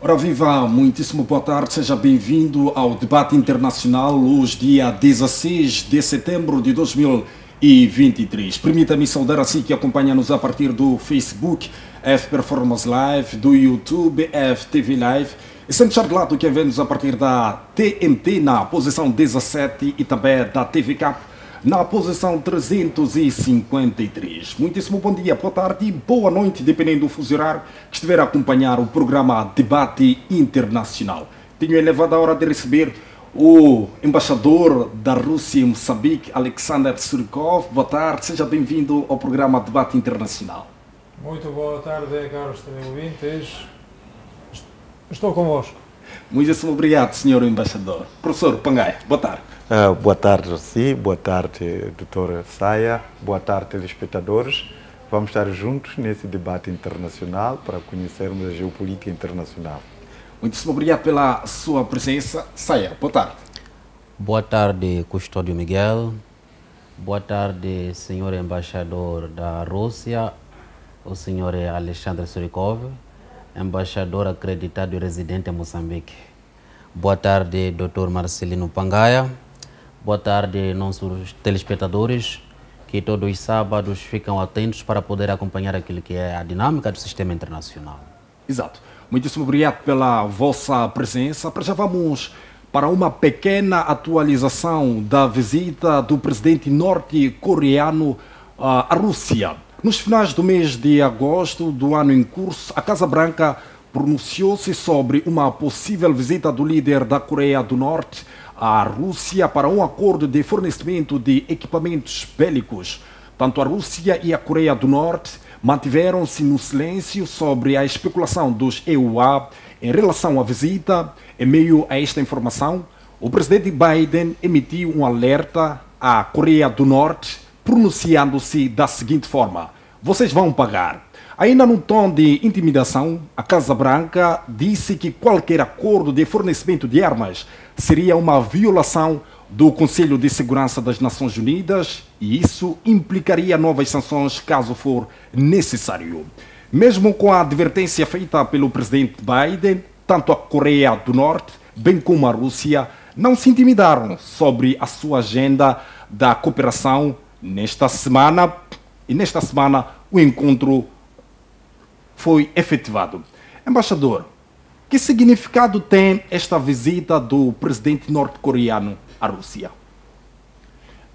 Ora viva, muitíssimo boa tarde, seja bem-vindo ao debate internacional hoje dia 16 de setembro de 2023. Permita-me saudar assim que acompanha-nos a partir do Facebook, F Performance Live, do YouTube, FTV Live, e sempre charlado que vemos a partir da TNT na posição 17 e também da TV Cap na posição 353. Muitíssimo bom dia, boa tarde e boa noite, dependendo do fuso horário que estiver a acompanhar o programa Debate Internacional. Tenho a elevada hora de receber o embaixador da Rússia em Moçambique, Alexander Surikov. Boa tarde, seja bem-vindo ao programa Debate Internacional. Muito boa tarde, caros teleouvintes. Estou convosco. Muitíssimo obrigado, senhor embaixador. Professor Pangaia, boa tarde. Boa tarde, Rossi. Boa tarde, doutor Saia. Boa tarde, telespectadores. Vamos estar juntos nesse debate internacional para conhecermos a geopolítica internacional. Muitíssimo obrigado pela sua presença. Saia, boa tarde. Boa tarde, Custódio Miguel. Boa tarde, senhor embaixador da Rússia, o senhor Alexander Surikov, embaixador acreditado e residente em Moçambique. Boa tarde, doutor Marcelino Pangaia. Boa tarde, nossos telespectadores, que todos os sábados ficam atentos para poder acompanhar aquilo que é a dinâmica do sistema internacional. Exato. Muitíssimo obrigado pela vossa presença. Para já vamos para uma pequena atualização da visita do presidente norte-coreano à Rússia. Nos finais do mês de agosto do ano em curso, a Casa Branca pronunciou-se sobre uma possível visita do líder da Coreia do Norte à Rússia para um acordo de fornecimento de equipamentos bélicos. Tanto a Rússia e a Coreia do Norte mantiveram-se no silêncio sobre a especulação dos EUA em relação à visita. Em meio a esta informação, o presidente Biden emitiu um alerta à Coreia do Norte, pronunciando-se da seguinte forma: vocês vão pagar. Ainda num tom de intimidação, a Casa Branca disse que qualquer acordo de fornecimento de armas seria uma violação do Conselho de Segurança das Nações Unidas e isso implicaria novas sanções caso for necessário. Mesmo com a advertência feita pelo presidente Biden, tanto a Coreia do Norte, bem como a Rússia, não se intimidaram sobre a sua agenda da cooperação nesta semana. E nesta semana o encontro foi efetivado. Embaixador, que significado tem esta visita do presidente norte-coreano à Rússia?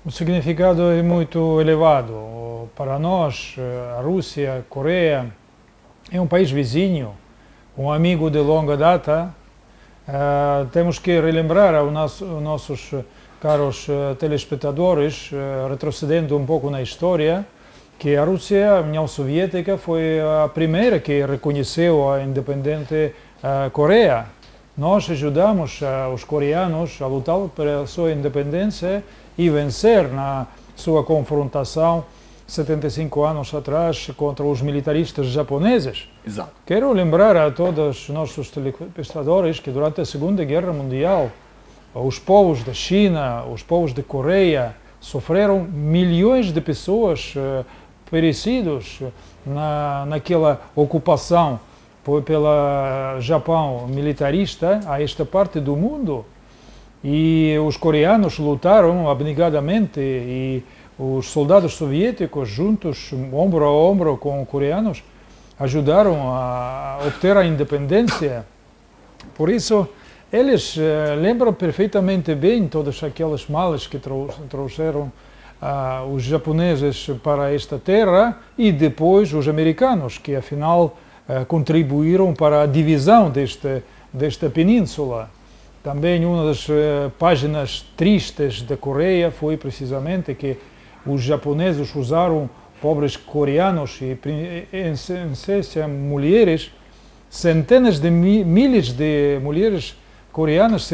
O significado é muito elevado. Para nós, a Rússia, a Coreia, é um país vizinho, um amigo de longa data. Temos que relembrar aos nossos caros telespectadores, retrocedendo um pouco na história, que a Rússia, a União Soviética, foi a primeira que reconheceu a independente Coreia. Nós ajudamos os coreanos a lutar pela sua independência e vencer na sua confrontação 75 anos atrás contra os militaristas japoneses. Exato. Quero lembrar a todos os nossos telespectadores que durante a Segunda Guerra Mundial os povos da China, os povos da Coreia sofreram milhões de pessoas perecidos naquela ocupação pela Japão militarista a esta parte do mundo. E os coreanos lutaram abnegadamente e os soldados soviéticos juntos, ombro a ombro com os coreanos, ajudaram a obter a independência. Por isso, eles lembram perfeitamente bem todas aquelas malas que trouxeram os japoneses para esta terra e depois os americanos, que afinal contribuíram para a divisão desta península. Também uma das páginas tristes da Coreia foi precisamente que os japoneses usaram pobres coreanos e, em essência, mulheres, centenas de milhares de mulheres coreanas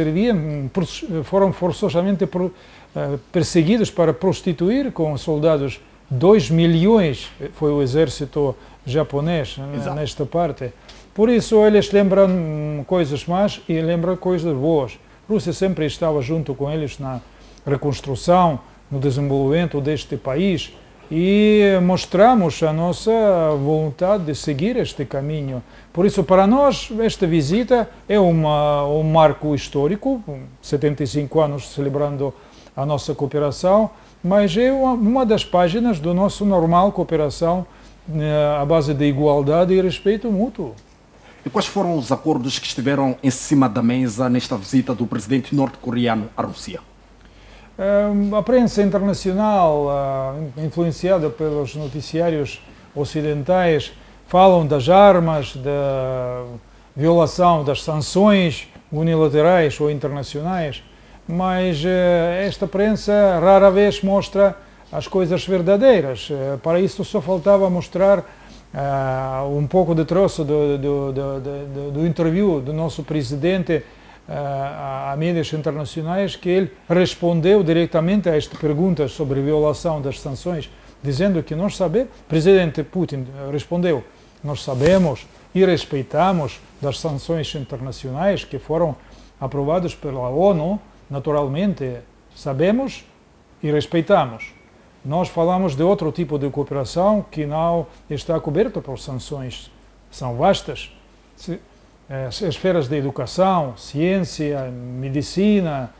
foram forçosamente perseguidos para prostituir com soldados. 2 milhões foi o exército japonês. Exato. Nesta parte. Por isso eles lembram coisas más e lembram coisas boas. A Rússia sempre estava junto com eles na reconstrução, no desenvolvimento deste país. e mostramos a nossa vontade de seguir este caminho. Por isso, para nós, esta visita é um marco histórico, 75 anos celebrando a nossa cooperação, mas é uma das páginas do nosso normal cooperação à base de igualdade e respeito mútuo. E quais foram os acordos que estiveram em cima da mesa nesta visita do presidente norte-coreano à Rússia? A prensa internacional, influenciada pelos noticiários ocidentais, falam das armas, da violação das sanções unilaterais ou internacionais, mas esta prensa rara vez mostra as coisas verdadeiras. Para isso só faltava mostrar um pouco de troço do interview do nosso presidente a mídias internacionais, que ele respondeu diretamente a esta pergunta sobre violação das sanções, dizendo que nós sabemos, o presidente Putin respondeu, nós sabemos e respeitamos das sanções internacionais que foram aprovadas pela ONU, naturalmente sabemos e respeitamos. Nós falamos de outro tipo de cooperação que não está coberta por sanções, são vastas. As esferas de educação, ciência, medicina,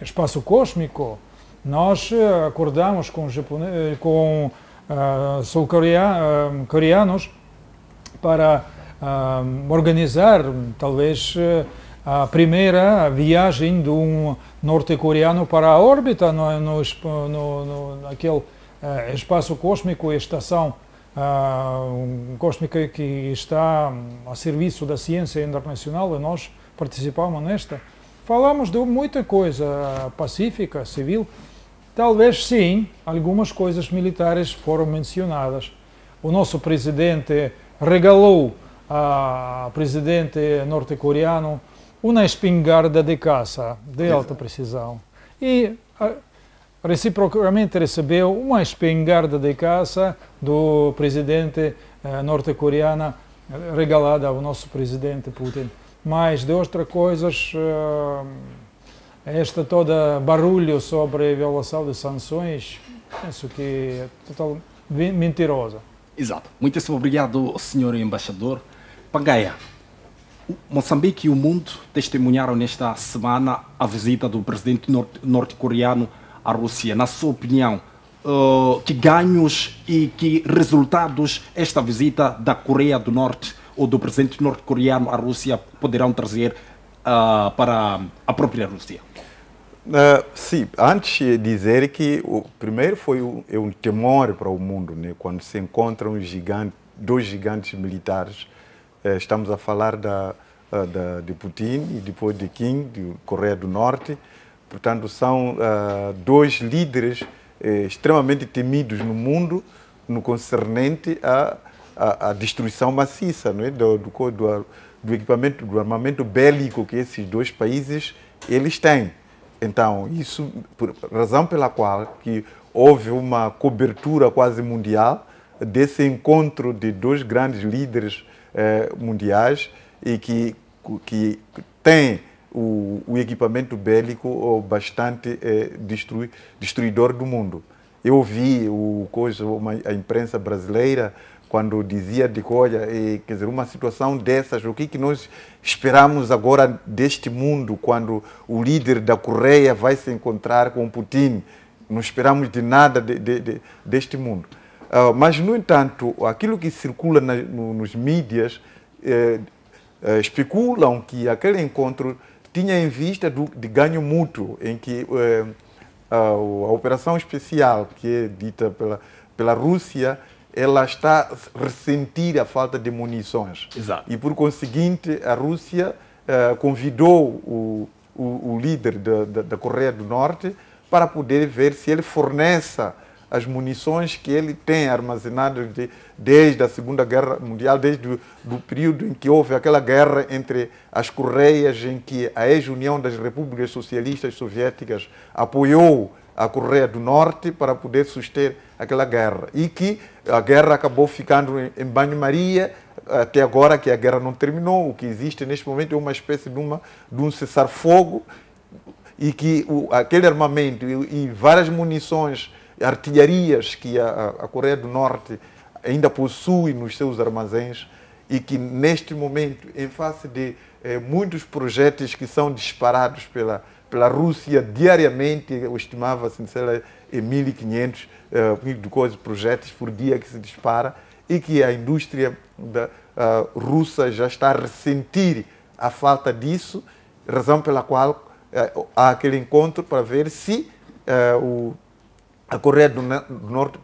espaço cósmico. Nós acordamos com sul-coreanos para organizar, talvez, a primeira viagem de um norte-coreano para a órbita naquele espaço cósmico e estação cósmica que está a serviço da ciência internacional, e nós participamos nesta. Falamos de muita coisa pacífica, civil. Talvez sim, algumas coisas militares foram mencionadas. O nosso presidente regalou ao presidente norte-coreano uma espingarda de caça de alta precisão e reciprocamente recebeu uma espingarda de caça do presidente norte-coreano regalada ao nosso presidente Putin. Mas de outras coisas, esta toda barulho sobre violação de sanções, penso que é totalmente mentirosa. Exato. Muitíssimo obrigado, senhor embaixador. Pangaia, Moçambique e o mundo testemunharam nesta semana a visita do presidente norte-coreano à Rússia. Na sua opinião, que ganhos e que resultados esta visita da Coreia do Norte ou do presidente norte-coreano à Rússia poderão trazer para a própria Rússia? Sim, antes de dizer que o primeiro foi um temor para o mundo, né? Quando se encontram dois gigantes militares. Estamos a falar de Putin e depois de Kim, de Coreia do Norte. Portanto, são dois líderes extremamente temidos no mundo no concernente à destruição maciça, não é? do equipamento, do armamento bélico que esses dois países eles têm. Então, isso por razão pela qual que houve uma cobertura quase mundial desse encontro de dois grandes líderes mundiais e que têm o equipamento bélico bastante destruidor do mundo. Eu vi a imprensa brasileira quando dizia de olha, quer dizer, uma situação dessas, o que nós esperamos agora deste mundo quando o líder da Coreia vai se encontrar com Putin? Não esperamos de nada deste mundo. Mas, no entanto, aquilo que circula nos mídias especulam que aquele encontro tinha em vista de ganho mútuo, em que a operação especial que é dita pela Rússia, ela está a ressentir a falta de munições. Exato. E, por conseguinte, a Rússia convidou o líder da Coreia do Norte para poder ver se ele fornece as munições que ele tem armazenadas desde a Segunda Guerra Mundial, desde o período em que houve aquela guerra entre as Coreias, em que a ex-União das Repúblicas Socialistas Soviéticas apoiou a Coreia do Norte para poder suster aquela guerra. E que a guerra acabou ficando em banho-maria, até agora que a guerra não terminou. O que existe neste momento é uma espécie de um cessar-fogo, e que aquele armamento e várias munições artilharias que a Coreia do Norte ainda possui nos seus armazéns e que neste momento, em face de muitos projéteis que são disparados pela Rússia diariamente, eu estimava-se em 1.500 projéteis por dia que se dispara, e que a indústria russa já está a ressentir a falta disso, razão pela qual há aquele encontro para ver se a Coreia do Norte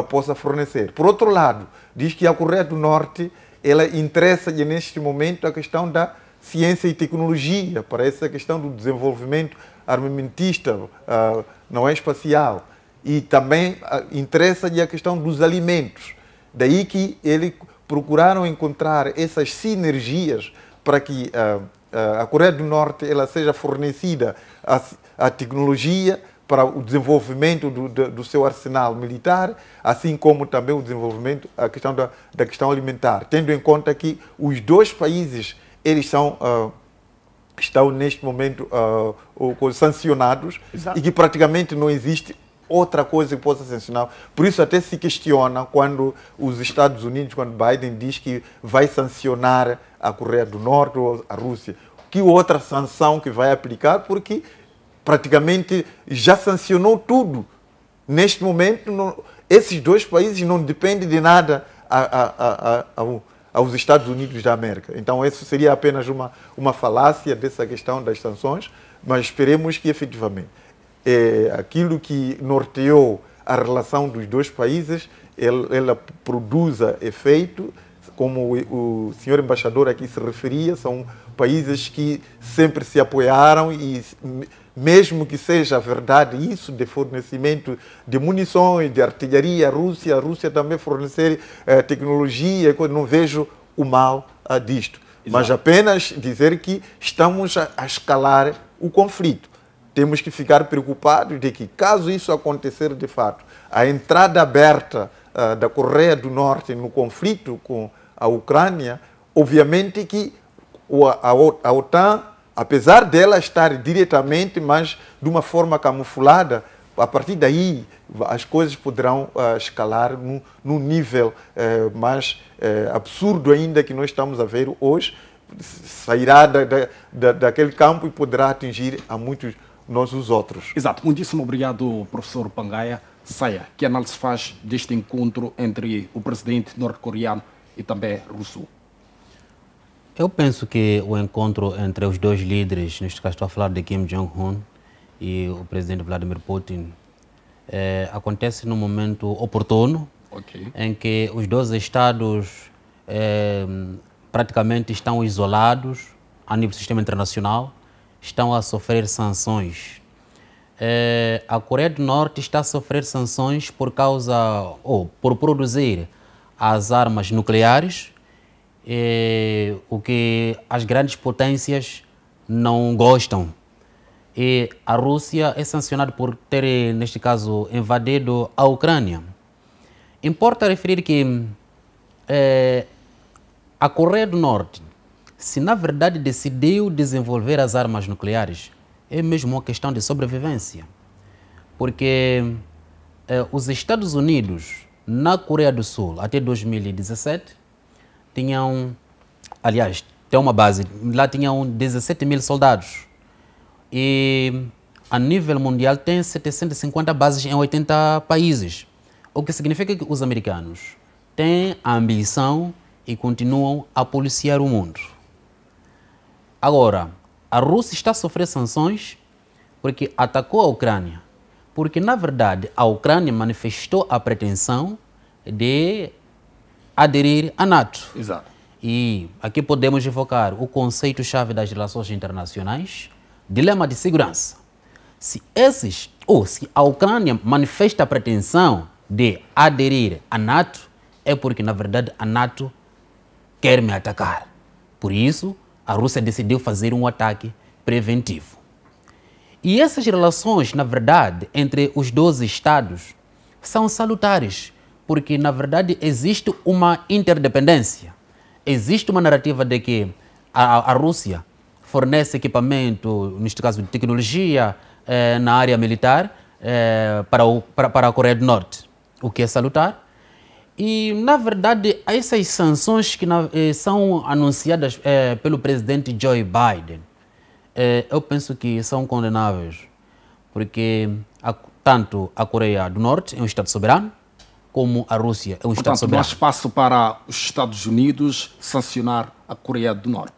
possa fornecer. Por outro lado, diz que a Coreia do Norte ela interessa-lhe neste momento a questão da ciência e tecnologia, para essa questão do desenvolvimento armamentista, não é espacial. E também interessa-lhe a questão dos alimentos. Daí que eles procuraram encontrar essas sinergias para que a Coreia do Norte ela seja fornecida a tecnologia para o desenvolvimento do seu arsenal militar, assim como também o desenvolvimento, a questão da questão alimentar, tendo em conta que os dois países eles estão neste momento sancionados. Exato. E que praticamente não existe outra coisa que possa sancionar. Por isso até se questiona quando os Estados Unidos, quando Biden diz que vai sancionar a Coreia do Norte ou a Rússia, que outra sanção que vai aplicar, porque praticamente já sancionou tudo. Neste momento, esses dois países não dependem de nada aos Estados Unidos da América. Então, isso seria apenas uma falácia dessa questão das sanções, mas esperemos que, efetivamente, aquilo que norteou a relação dos dois países, ela produza efeito, como o senhor embaixador aqui se referia, são países que sempre se apoiaram e, mesmo que seja verdade isso de fornecimento de munições, de artilharia, a Rússia também fornecer tecnologia, eu não vejo o mal disto. Exato. Mas apenas dizer que estamos a escalar o conflito. Temos que ficar preocupados de que, caso isso acontecer de fato, a entrada aberta da Coreia do Norte no conflito com a Ucrânia, obviamente que a OTAN, apesar dela estar diretamente, mas de uma forma camuflada, a partir daí as coisas poderão escalar num nível mais absurdo ainda que nós estamos a ver hoje, sairá daquele campo e poderá atingir a muitos nossos outros. Exato. Muitíssimo obrigado, professor Pangaia. Saia, que análise faz deste encontro entre o presidente norte-coreano e também russo? Eu penso que o encontro entre os dois líderes, neste caso estou a falar de Kim Jong-un e o presidente Vladimir Putin, acontece num momento oportuno, em que os dois estados praticamente estão isolados a nível do sistema internacional, estão a sofrer sanções. A Coreia do Norte está a sofrer sanções por produzir as armas nucleares, o que as grandes potências não gostam. E a Rússia é sancionada por ter, neste caso, invadido a Ucrânia. Importa referir que a Coreia do Norte, se na verdade decidiu desenvolver as armas nucleares, é mesmo uma questão de sobrevivência. Porque os Estados Unidos, na Coreia do Sul, até 2017, tinham, aliás, tem uma base, lá tinham 17 mil soldados. E a nível mundial tem 750 bases em 80 países. O que significa que os americanos têm a ambição e continuam a policiar o mundo. Agora, a Rússia está a sofrer sanções porque atacou a Ucrânia. Porque, na verdade, a Ucrânia manifestou a pretensão de aderir à NATO. Exato. E aqui podemos evocar o conceito-chave das relações internacionais, dilema de segurança. Se a Ucrânia manifesta a pretensão de aderir à NATO, é porque, na verdade, a NATO quer me atacar. Por isso, a Rússia decidiu fazer um ataque preventivo. E essas relações, na verdade, entre os dois estados são salutares, porque, na verdade, existe uma interdependência. Existe uma narrativa de que a Rússia fornece equipamento, neste caso de tecnologia, na área militar, para a Coreia do Norte, o que é salutar. E, na verdade, essas sanções que são anunciadas pelo presidente Joe Biden, eu penso que são condenáveis, porque tanto a Coreia do Norte é um Estado soberano, como a Rússia é um Estado soberano. Não há espaço para os Estados Unidos sancionar a Coreia do Norte.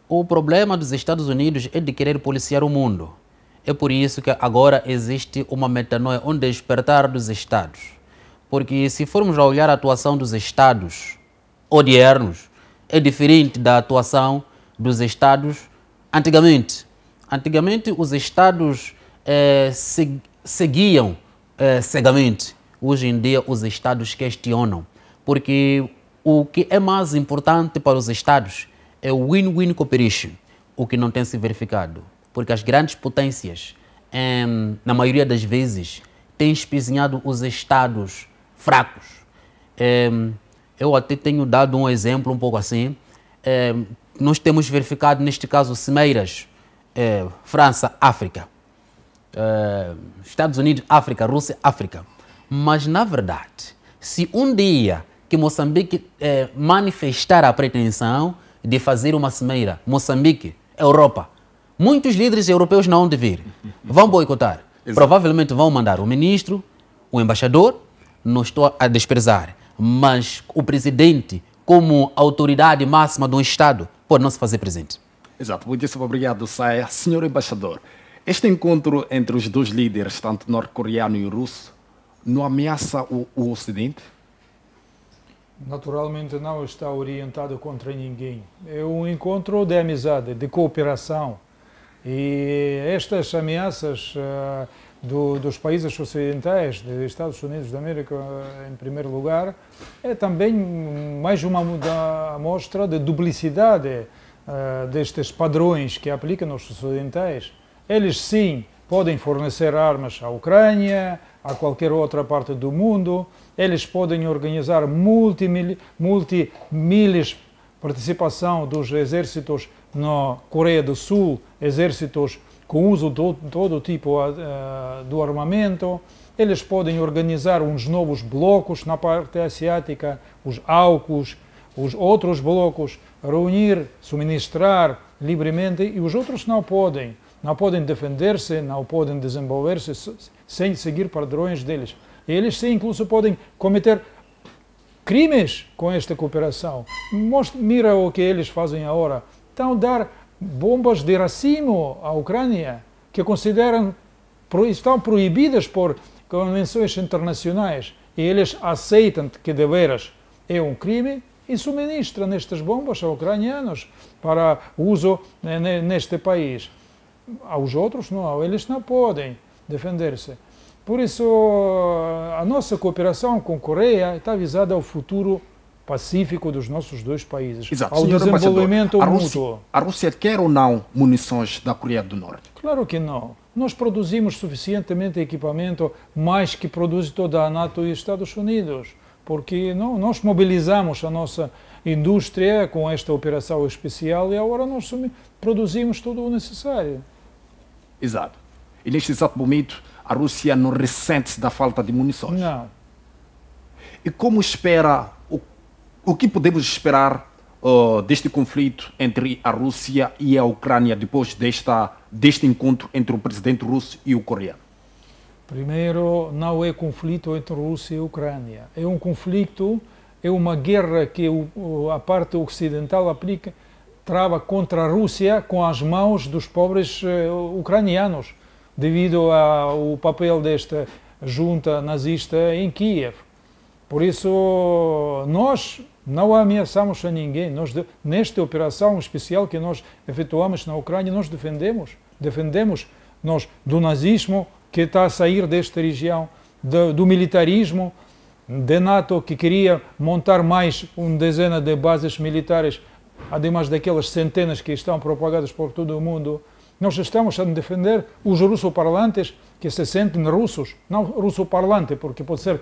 O problema dos Estados Unidos é de querer policiar o mundo. É por isso que agora existe uma metanoia, um despertar dos Estados. Porque se formos a olhar a atuação dos Estados odiernos, é diferente da atuação dos Estados antigamente. Antigamente os Estados seguiam cegamente. Hoje em dia os Estados questionam. Porque o que é mais importante para os Estados é o win-win cooperation, o que não tem se verificado. Porque as grandes potências, na maioria das vezes, têm espezinhado os Estados fracos. Eu até tenho dado um exemplo um pouco assim. Nós temos verificado, neste caso, cimeiras, França, África, Estados Unidos, África, Rússia, África. Mas, na verdade, se um dia que Moçambique manifestar a pretensão de fazer uma cimeira, Moçambique, Europa, muitos líderes europeus não vão vir, vão boicotar. Provavelmente vão mandar o ministro, o embaixador, não estou a desprezar, mas o presidente, como autoridade máxima de um Estado, pode não se fazer presente. Exato, muitíssimo obrigado, Saia. Senhor embaixador, este encontro entre os dois líderes, tanto norte-coreano e russo, não ameaça o Ocidente? Naturalmente não está orientado contra ninguém. É um encontro de amizade, de cooperação. E estas ameaças dos países ocidentais, dos Estados Unidos da América em primeiro lugar, é também mais uma amostra de duplicidade destes padrões que aplicam os ocidentais. Eles sim podem fornecer armas à Ucrânia, a qualquer outra parte do mundo, eles podem organizar multimilhas participação dos exércitos na Coreia do Sul, exércitos com uso de todo tipo do armamento, eles podem organizar uns novos blocos na parte asiática, os AUKUS, os outros blocos, reunir, suministrar livremente, e os outros não podem defender-se, não podem desenvolver-se sem seguir padrões deles. E eles sim, incluso podem cometer crimes com esta cooperação. Mira o que eles fazem agora. Estão a dar bombas de racimo à Ucrânia, que estão proibidas por convenções internacionais. E eles aceitam que de veras é um crime e suministram estas bombas a ucranianos para uso neste país. Aos outros não, eles não podem defender-se. Por isso, a nossa cooperação com a Coreia está visada ao futuro pacífico dos nossos dois países, exato, ao desenvolvimento mútuo. A Rússia quer ou não munições da Coreia do Norte? Claro que não. Nós produzimos suficientemente equipamento, mais que produz toda a NATO e Estados Unidos, porque nós mobilizamos a nossa indústria com esta operação especial e agora nós produzimos tudo o necessário. Exato. E neste exato momento, a Rússia não ressente-se da falta de munições? Não. E como espera, o que podemos esperar deste conflito entre a Rússia e a Ucrânia depois deste encontro entre o presidente russo e o coreano? Primeiro, não é conflito entre Rússia e Ucrânia. É um conflito, é uma guerra que a parte ocidental trava contra a Rússia com as mãos dos pobres ucranianos, devido ao papel desta junta nazista em Kiev. Por isso, nós não ameaçamos a ninguém. Nesta operação especial que nós efetuamos na Ucrânia, nós defendemos nós do nazismo que está a sair desta região, do militarismo, da NATO que queria montar mais uma dezena de bases militares, ademais daquelas centenas que estão propagadas por todo o mundo. Nós estamos a defender os russoparlantes que se sentem russos, não russoparlante, porque pode ser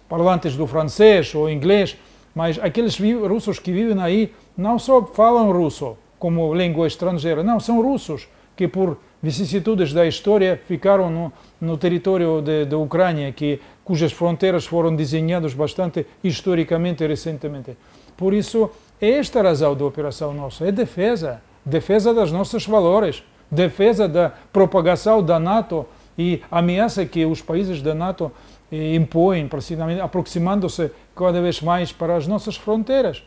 parlantes do francês ou inglês, mas aqueles russos que vivem aí não só falam russo como língua estrangeira, não, são russos que por vicissitudes da história ficaram no território da Ucrânia, cujas fronteiras foram desenhadas bastante historicamente e recentemente. Por isso, é esta a razão da operação nossa, é defesa dos nossos valores, defesa da propagação da NATO e ameaça que os países da NATO impõem, precisamente aproximando-se cada vez mais para as nossas fronteiras.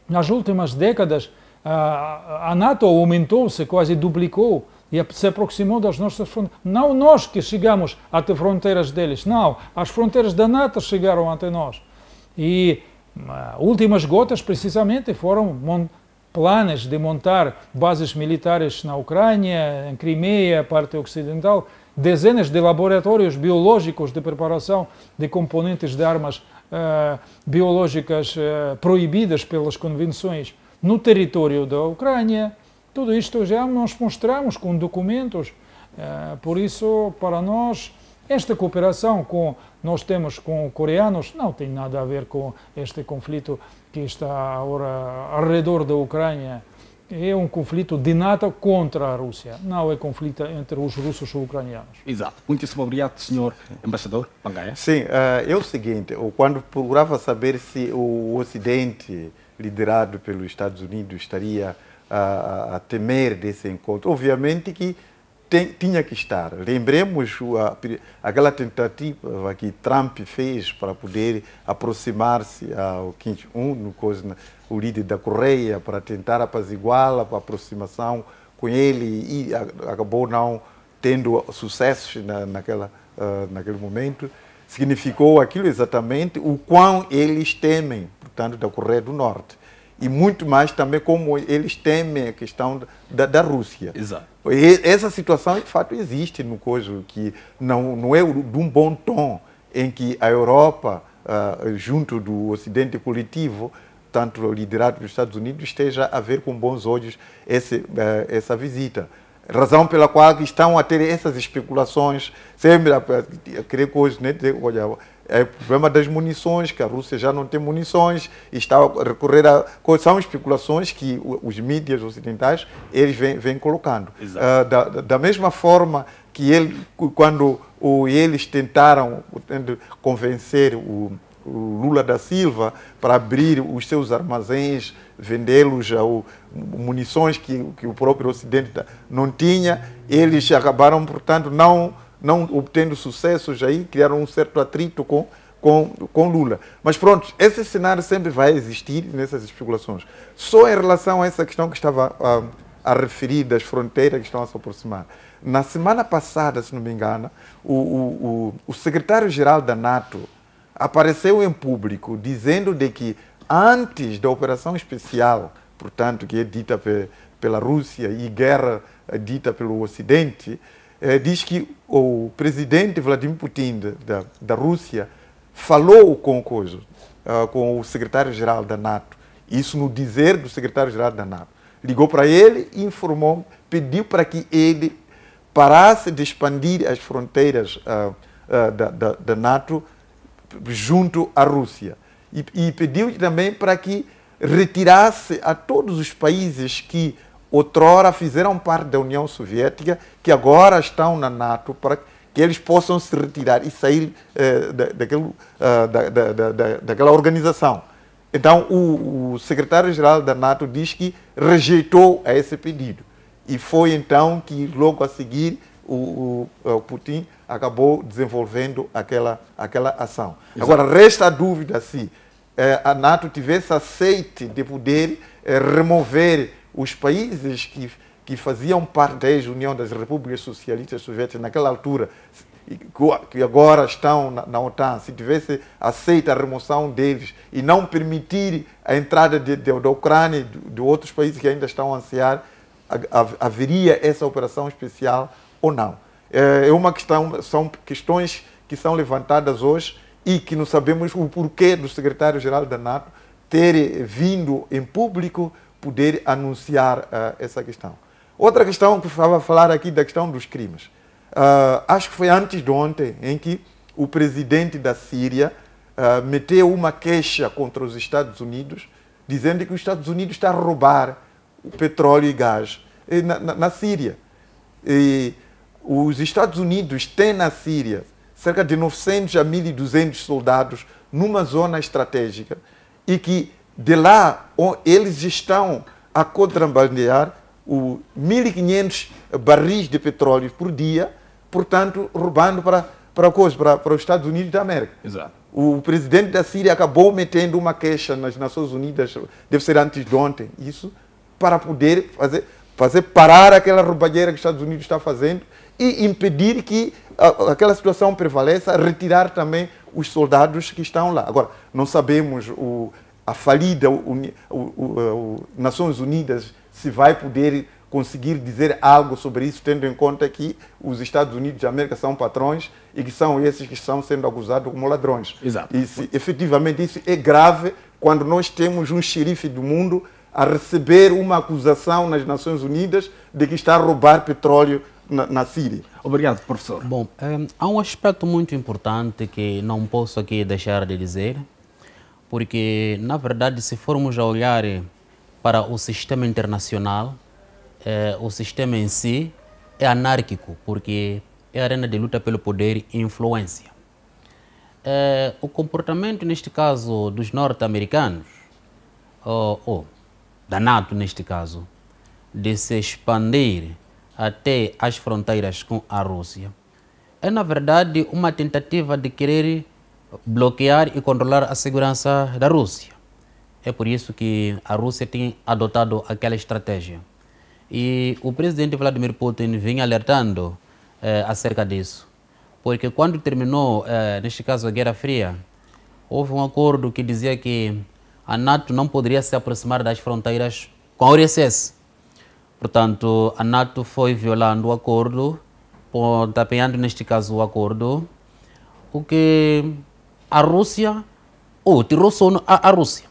Nas últimas décadas, a NATO aumentou-se, quase duplicou, e se aproximou das nossas fronteiras. Não nós que chegamos até fronteiras deles, não, as fronteiras da NATO chegaram até nós. E últimas gotas, precisamente, foram planos de montar bases militares na Ucrânia, em Crimeia, parte ocidental, dezenas de laboratórios biológicos de preparação de componentes de armas biológicas proibidas pelas convenções no território da Ucrânia. Tudo isto já nós mostramos com documentos. Por isso, para nós, esta cooperação que nós temos com coreanos não tem nada a ver com este conflito que está agora ao redor da Ucrânia. É um conflito de NATO contra a Rússia, não é conflito entre os russos e os ucranianos. Exato. Muitíssimo obrigado, Sr. Embaixador Pangaia. Sim, é o seguinte, quando procurava saber se o Ocidente, liderado pelos Estados Unidos, estaria a temer desse encontro, obviamente que tinha que estar. Lembremos aquela tentativa que Trump fez para poder aproximar-se ao Kim Jong-un, o líder da Coreia, para tentar apaziguá-la, a aproximação com ele, e acabou não tendo sucesso naquele momento. Significou aquilo exatamente o quão eles temem, portanto, da Coreia do Norte. E muito mais também como eles temem a questão da Rússia. Exato. E essa situação, de fato, existe no coisa que não é de um bom tom em que a Europa, junto do Ocidente coletivo, tanto liderado pelos Estados Unidos, esteja a ver com bons olhos essa visita. Razão pela qual estão a ter essas especulações, sempre a querer coisas, né? Olha, é o problema das munições, que a Rússia já não tem munições, e está a recorrer a... São especulações que os mídias ocidentais eles vêm colocando. Da mesma forma que quando eles tentaram convencer o Lula da Silva para abrir os seus armazéns, vendê-los a munições que o próprio Ocidente não tinha, eles acabaram, portanto, não obtendo sucessos aí, criaram um certo atrito com Lula. Mas pronto, esse cenário sempre vai existir nessas especulações. Só em relação a essa questão que estava a referir das fronteiras que estão a se aproximar. Na semana passada, se não me engano, o secretário-geral da NATO apareceu em público dizendo de que antes da operação especial, portanto, que é dita pela Rússia e guerra dita pelo Ocidente, diz que o presidente Vladimir Putin da Rússia falou com o secretário-geral da NATO. Isso no dizer do secretário-geral da NATO. Ligou para ele e informou, pediu para que ele parasse de expandir as fronteiras da NATO junto à Rússia. E pediu também para que retirasse a todos os países que outrora fizeram parte da União Soviética, que agora estão na NATO, para que eles possam se retirar e sair daquela organização. Então, o secretário-geral da NATO diz que rejeitou esse pedido. E foi então que, logo a seguir, o Putin acabou desenvolvendo aquela ação. Exato. Agora, resta a dúvida se a NATO tivesse aceite de poder remover os países que faziam parte da União das Repúblicas Socialistas Soviéticas naquela altura, que agora estão na OTAN, se tivesse aceito a remoção deles e não permitir a entrada da Ucrânia e de outros países que ainda estão a ansiar, haveria essa operação especial ou não. É uma questão, são questões que são levantadas hoje e que não sabemos o porquê do secretário-geral da NATO ter vindo em público poder anunciar essa questão. Outra questão que eu estava a falar aqui da questão dos crimes. Acho que foi antes de ontem em que o presidente da Síria meteu uma queixa contra os Estados Unidos, dizendo que os Estados Unidos está a roubar o petróleo e gás na Síria. os Estados Unidos têm na Síria cerca de 900 a 1.200 soldados numa zona estratégica e que de lá eles estão a contrabandear 1.500 barris de petróleo por dia, portanto, roubando para os Estados Unidos da América. Exato. O presidente da Síria acabou metendo uma queixa nas Nações Unidas, deve ser antes de ontem, isso, para poder fazer parar aquela roubalheira que os Estados Unidos está fazendo e impedir que aquela situação prevaleça, retirar também os soldados que estão lá. Agora, não sabemos a falida Nações Unidas se vai poder conseguir dizer algo sobre isso, tendo em conta que os Estados Unidos da América são patrões e que são esses que estão sendo acusados como ladrões. Exato. E efetivamente isso é grave quando nós temos um xerife do mundo a receber uma acusação nas Nações Unidas de que está a roubar petróleo na Síria. Obrigado, professor. Bom, há um aspecto muito importante que não posso aqui deixar de dizer, porque, na verdade, se formos a olhar para o sistema internacional, o sistema em si é anárquico, porque é a arena de luta pelo poder e influência. O comportamento, neste caso, dos norte-americanos, ou da NATO, neste caso, de se expandir até as fronteiras com a Rússia, é, na verdade, uma tentativa de querer bloquear e controlar a segurança da Rússia. É por isso que a Rússia tem adotado aquela estratégia. E o presidente Vladimir Putin vinha alertando acerca disso. Porque quando terminou, neste caso, a Guerra Fria, houve um acordo que dizia que a NATO não poderia se aproximar das fronteiras com a URSS. Portanto, a NATO foi violando o acordo, tapeando, neste caso, o acordo, o que a Rússia, tirou sono a Rússia.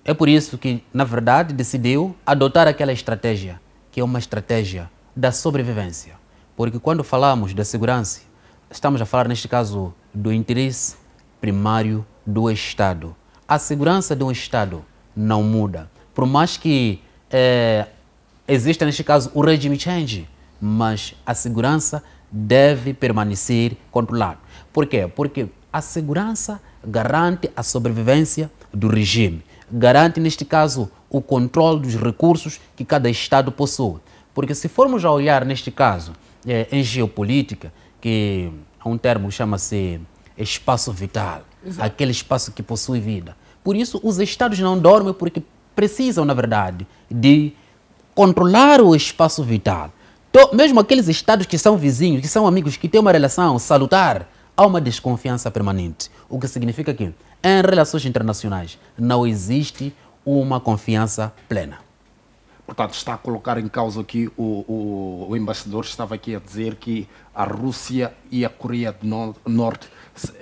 É por isso que, na verdade, decidiu adotar aquela estratégia, que é uma estratégia da sobrevivência. Porque quando falamos da segurança, estamos a falar, neste caso, do interesse primário do Estado. A segurança de um Estado não muda. Por mais que exista, neste caso, o regime change, mas a segurança deve permanecer controlada. Por quê? Porque a segurança garante a sobrevivência do regime. Garante, neste caso, o controle dos recursos que cada Estado possui. Porque se formos a olhar, neste caso, em geopolítica, que há um termo que chama-se espaço vital, exato, aquele espaço que possui vida. Por isso, os Estados não dormem porque precisam, na verdade, de controlar o espaço vital. Então, mesmo aqueles Estados que são vizinhos, que são amigos, que têm uma relação salutar, há uma desconfiança permanente. O que significa que, em relações internacionais, não existe uma confiança plena. Portanto, está a colocar em causa aqui, o embaixador estava aqui a dizer que a Rússia e a Coreia do Norte,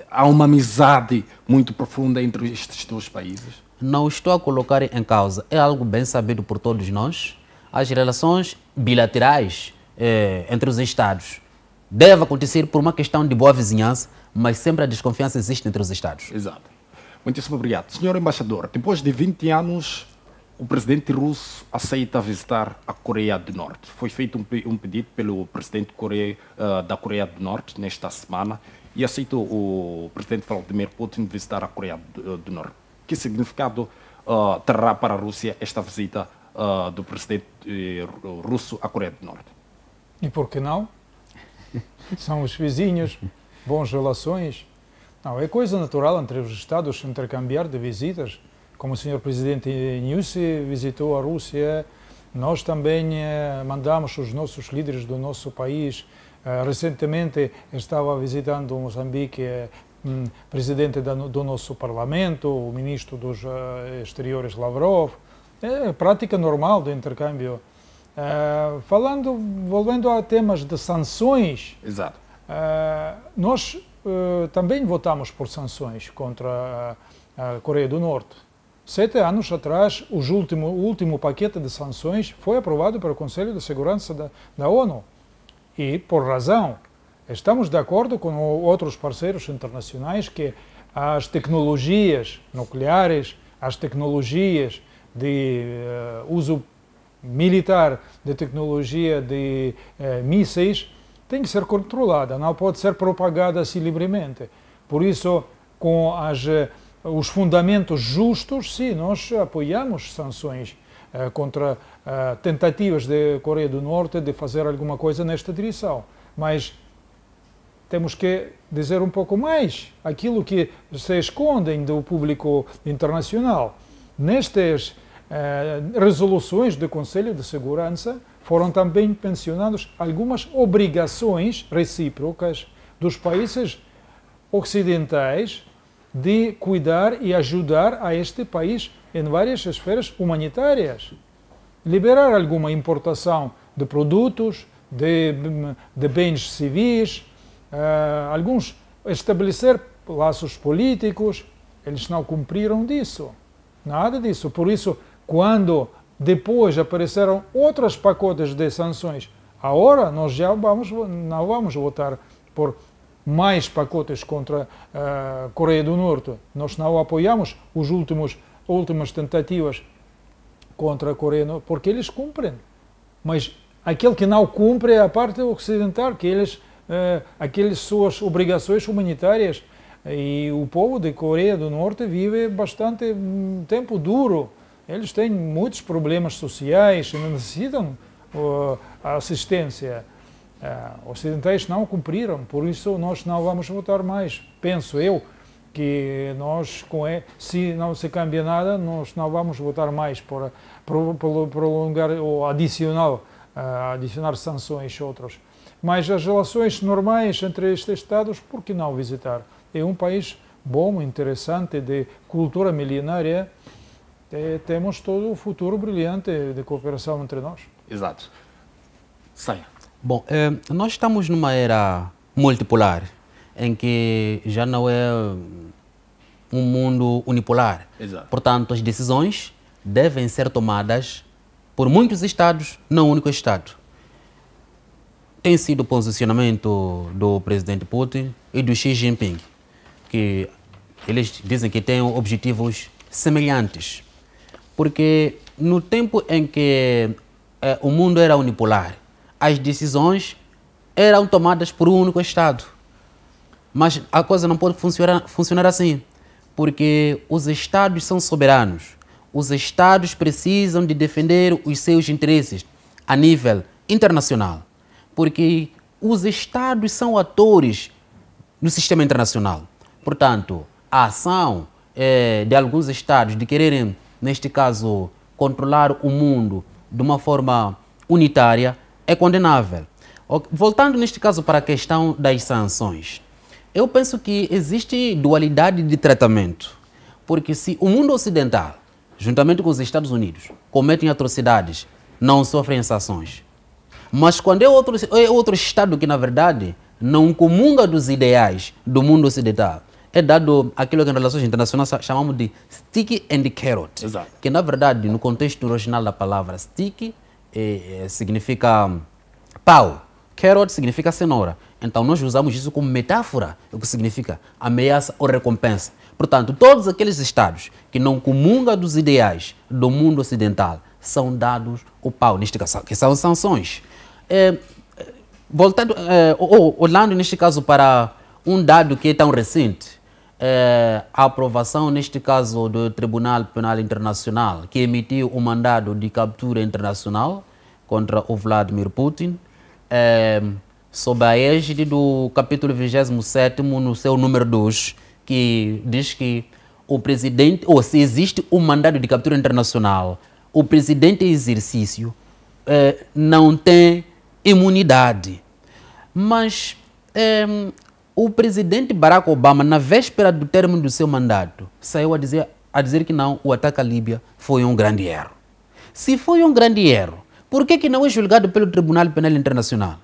há uma amizade muito profunda entre estes dois países? Não estou a colocar em causa, é algo bem sabido por todos nós. As relações bilaterais entre os Estados devem acontecer por uma questão de boa vizinhança, mas sempre a desconfiança existe entre os Estados. Exato. Muitíssimo obrigado. Senhor embaixador, depois de 20 anos, o presidente russo aceita visitar a Coreia do Norte. Foi feito um pedido pelo presidente da Coreia do Norte nesta semana e aceitou o presidente Vladimir Putin visitar a Coreia do Norte. Que significado terá para a Rússia esta visita do presidente russo à Coreia do Norte? E por que não? São os vizinhos, boas relações. Não, é coisa natural entre os Estados intercambiar de visitas. Como o senhor presidente Nyusi visitou a Rússia, nós também mandamos os nossos líderes do nosso país. Recentemente estava visitando Moçambique presidente do nosso parlamento, o ministro dos exteriores Lavrov. É prática normal do intercâmbio. Voltando a temas de sanções, exato, nós também votamos por sanções contra a Coreia do Norte. 7 anos atrás, o último paquete de sanções foi aprovado pelo Conselho de Segurança da ONU. E, por razão, estamos de acordo com outros parceiros internacionais que as tecnologias nucleares, as tecnologias de uso militar, de tecnologia de mísseis, tem que ser controlada, não pode ser propagada assim livremente. Por isso, com os fundamentos justos, sim, nós apoiamos sanções contra tentativas da Coreia do Norte de fazer alguma coisa nesta direção. Mas temos que dizer um pouco mais aquilo que se escondem do público internacional. Nestas resoluções do Conselho de Segurança foram também mencionadas algumas obrigações recíprocas dos países ocidentais de cuidar e ajudar a este país em várias esferas humanitárias. Liberar alguma importação de produtos, de bens civis, alguns estabelecer laços políticos. Eles não cumpriram disso, nada disso. Por isso, quando depois apareceram outros pacotes de sanções, agora nós já não vamos votar por mais pacotes contra a Coreia do Norte. Nós não apoiamos as últimas tentativas contra a Coreia do Norte, porque eles cumprem. Mas aquele que não cumpre é a parte ocidental, que eles, aquelas suas obrigações humanitárias. E o povo da Coreia do Norte vive bastante tempo duro. Eles têm muitos problemas sociais e necessitam assistência. Ocidentais não cumpriram, por isso nós não vamos votar mais. Penso eu que nós, se não se cambia nada, nós não vamos votar mais por prolongar ou adicionar sanções outras. Mas as relações normais entre estes Estados, por que não visitar? É um país bom, interessante, de cultura milenária. Temos todo o futuro brilhante de cooperação entre nós. Exato. Saia. Bom, nós estamos numa era multipolar, em que já não é um mundo unipolar. Exato. Portanto, as decisões devem ser tomadas por muitos Estados, não um único Estado. Tem sido o posicionamento do presidente Putin e do Xi Jinping, que eles dizem que têm objetivos semelhantes. Porque no tempo em que o mundo era unipolar, as decisões eram tomadas por um único Estado. Mas a coisa não pode funcionar assim, porque os Estados são soberanos. Os Estados precisam de defender os seus interesses a nível internacional, porque os Estados são atores no sistema internacional. Portanto, a ação de alguns Estados de quererem, neste caso, controlar o mundo de uma forma unitária é condenável. Voltando, neste caso, para a questão das sanções, eu penso que existe dualidade de tratamento, porque se o mundo ocidental, juntamente com os Estados Unidos, cometem atrocidades, não sofrem sanções. Mas quando é outro Estado que, na verdade, não comunga dos ideais do mundo ocidental, é dado aquilo que em relações internacionais chamamos de stick and carrot. Exato. Que, na verdade, no contexto original da palavra stick, significa pau, carrot significa cenoura. Então nós usamos isso como metáfora, o que significa ameaça ou recompensa. Portanto, todos aqueles Estados que não comungam dos ideais do mundo ocidental são dados o pau, neste caso, que são sanções. Olhando neste caso para um dado que é tão recente, a aprovação, neste caso, do Tribunal Penal Internacional, que emitiu um mandado de captura internacional contra o Vladimir Putin, sob a égide do capítulo 27º, no seu número 2, que diz que o presidente, ou se existe um mandado de captura internacional, o presidente em exercício não tem imunidade. Mas o presidente Barack Obama, na véspera do término do seu mandato, saiu a dizer que não, o ataque à Líbia foi um grande erro. Se foi um grande erro, por que não é julgado pelo Tribunal Penal Internacional?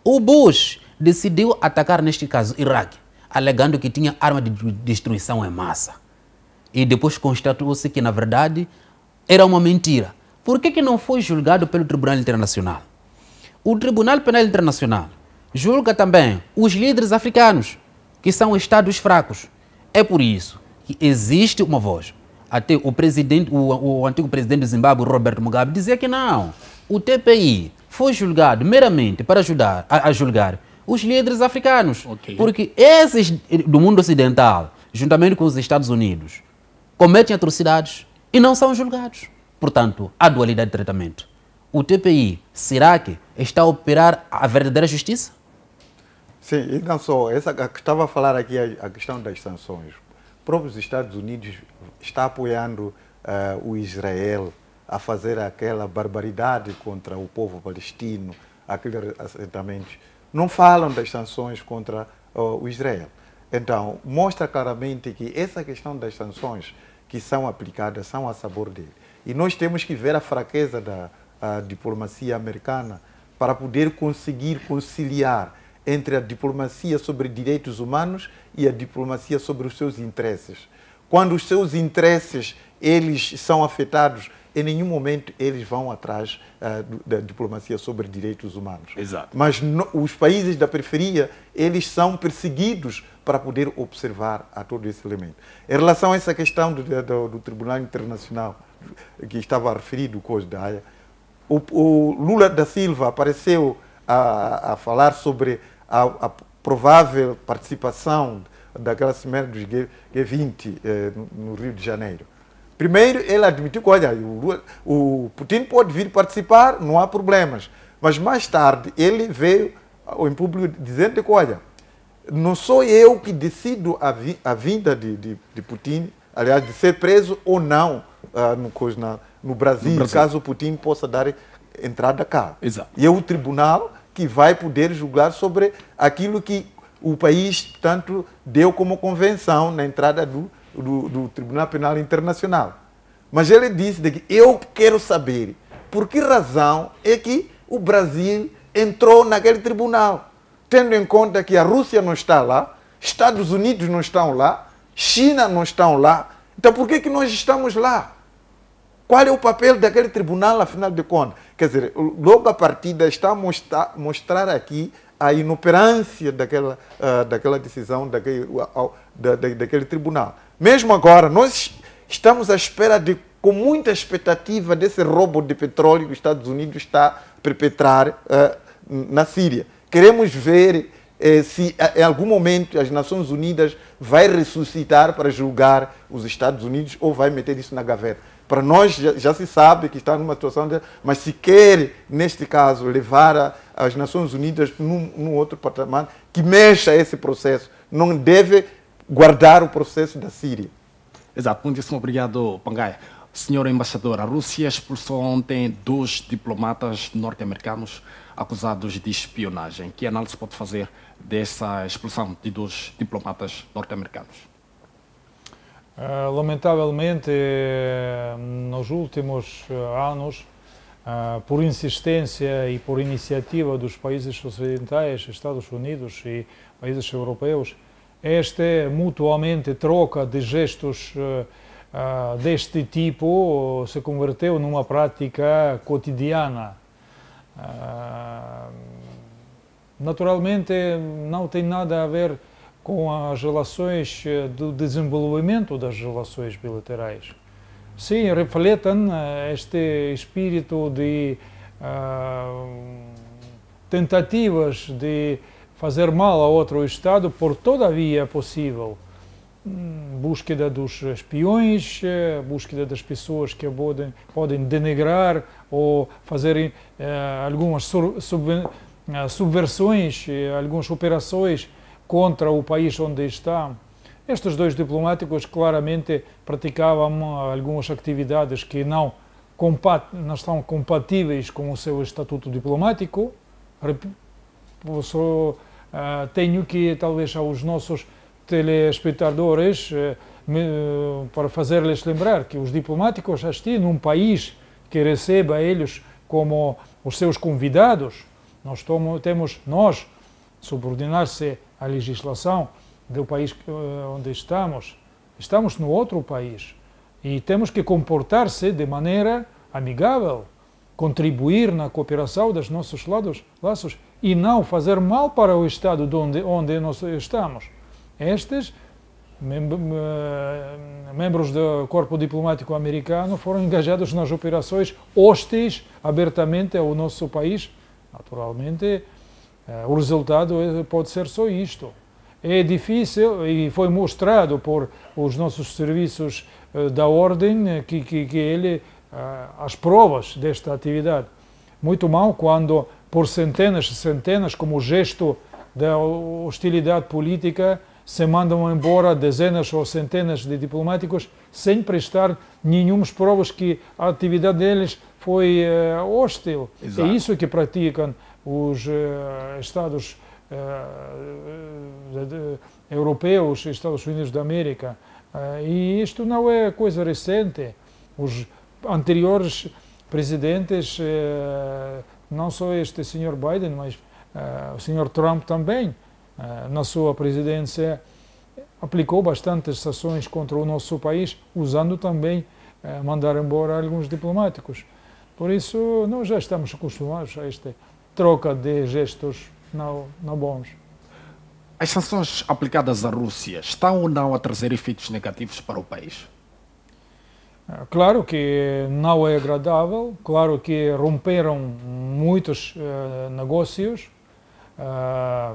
O Bush decidiu atacar, neste caso, Iraque, alegando que tinha arma de destruição em massa. E depois constatou-se que, na verdade, era uma mentira. Por que não foi julgado pelo Tribunal Internacional? O Tribunal Penal Internacional julga também os líderes africanos, que são estados fracos. É por isso que existe uma voz Até o presidente, o antigo presidente do Zimbábue, Roberto Mugabe, dizia que não. O TPI foi julgado meramente para ajudar a julgar os líderes africanos. Porque esses do mundo ocidental, juntamente com os Estados Unidos, cometem atrocidades e não são julgados. Portanto, há dualidade de tratamento. O TPI, será que está a operar a verdadeira justiça? Sim, e não só. Essa que estava a falar aqui, a questão das sanções. Os próprios Estados Unidos está apoiando o Israel a fazer aquela barbaridade contra o povo palestino, aqueles assentamentos. Não falam das sanções contra o Israel. Então, mostra claramente que essa questão das sanções que são aplicadas são a sabor dele. E nós temos que ver a fraqueza da diplomacia americana para poder conseguir conciliar entre a diplomacia sobre direitos humanos e a diplomacia sobre os seus interesses. Quando os seus interesses eles são afetados, em nenhum momento eles vão atrás da diplomacia sobre direitos humanos. Exato. Mas os países da periferia, eles são perseguidos para poder observar a todo esse elemento. Em relação a essa questão do Tribunal Internacional, que estava referido, coisa da Haia, o Lula da Silva apareceu a falar sobre a provável participação daquela cimeira dos G20 no Rio de Janeiro. Primeiro, ele admitiu que, olha, o Putin pode vir participar, não há problemas. Mas mais tarde, ele veio em público dizendo que, olha, não sou eu que decido a vinda de Putin, aliás, de ser preso ou não no Brasil, caso o Putin possa dar entrada cá. Exato. E é o tribunal que vai poder julgar sobre aquilo que o país, tanto, deu como convenção na entrada do Tribunal Penal Internacional. Mas ele disse que eu quero saber por que razão é que o Brasil entrou naquele tribunal, tendo em conta que a Rússia não está lá, Estados Unidos não estão lá, China não estão lá. Então por que nós estamos lá? Qual é o papel daquele tribunal, afinal de contas? Quer dizer, logo a partida está a mostrar aqui a inoperância daquela decisão daquele tribunal. Mesmo agora, nós estamos à espera com muita expectativa desse roubo de petróleo que os Estados Unidos está a perpetrar na Síria. Queremos ver se em algum momento as Nações Unidas vai ressuscitar para julgar os Estados Unidos ou vai meter isso na gaveta. Para nós já se sabe que está numa situação, mas se quer, neste caso, levar as Nações Unidas num outro patamar, que mexa esse processo, não deve guardar o processo da Síria. Exato, muitíssimo obrigado, Pangaia. Senhor embaixador, a Rússia expulsou ontem 2 diplomatas norte-americanos acusados de espionagem. Que análise pode fazer dessa expulsão de 2 diplomatas norte-americanos? Lamentavelmente, nos últimos anos, por insistência e por iniciativa dos países ocidentais, Estados Unidos e países europeus, esta mutuamente troca de gestos deste tipo se converteu numa prática cotidiana. Naturalmente, não tem nada a ver com as relações do desenvolvimento das relações bilaterais. Sim, refletem este espírito de tentativas de fazer mal a outro Estado por toda a via possível. Búsqueda dos espiões, búsqueda das pessoas que podem denegrar ou fazer algumas subversões, algumas operações contra o país onde está. Estes 2 diplomáticos claramente praticavam algumas atividades que não estão compatíveis com o seu estatuto diplomático. Tenho que, talvez, aos nossos telespectadores, para fazer-lhes lembrar que os diplomáticos estão num país que receba eles como os seus convidados. Nós subordinar-se à legislação do país onde estamos. Estamos no outro país e temos que comportar-se de maneira amigável, contribuir na cooperação dos nossos laços e não fazer mal para o Estado onde nós estamos. Estes membros do corpo diplomático americano foram engajados nas operações hostis abertamente ao nosso país. Naturalmente, o resultado pode ser só isto. É difícil e foi mostrado por os nossos serviços da ordem que as provas desta atividade. Muito mal quando por centenas e centenas, como gesto da hostilidade política, se mandam embora dezenas ou centenas de diplomáticos sem prestar nenhumas provas que a atividade deles foi hostil. Exato. É isso que praticam os Estados europeus, Estados Unidos da América. E isto não é coisa recente. Os anteriores presidentes, não só este Sr. Biden, mas o Sr. Trump também, na sua presidência, aplicou bastantes sanções contra o nosso país, usando também mandar embora alguns diplomáticos. Por isso, nós já estamos acostumados a esta troca de gestos não bons. As sanções aplicadas à Rússia estão ou não a trazer efeitos negativos para o país? Claro que não é agradável, claro que romperam muitos negócios,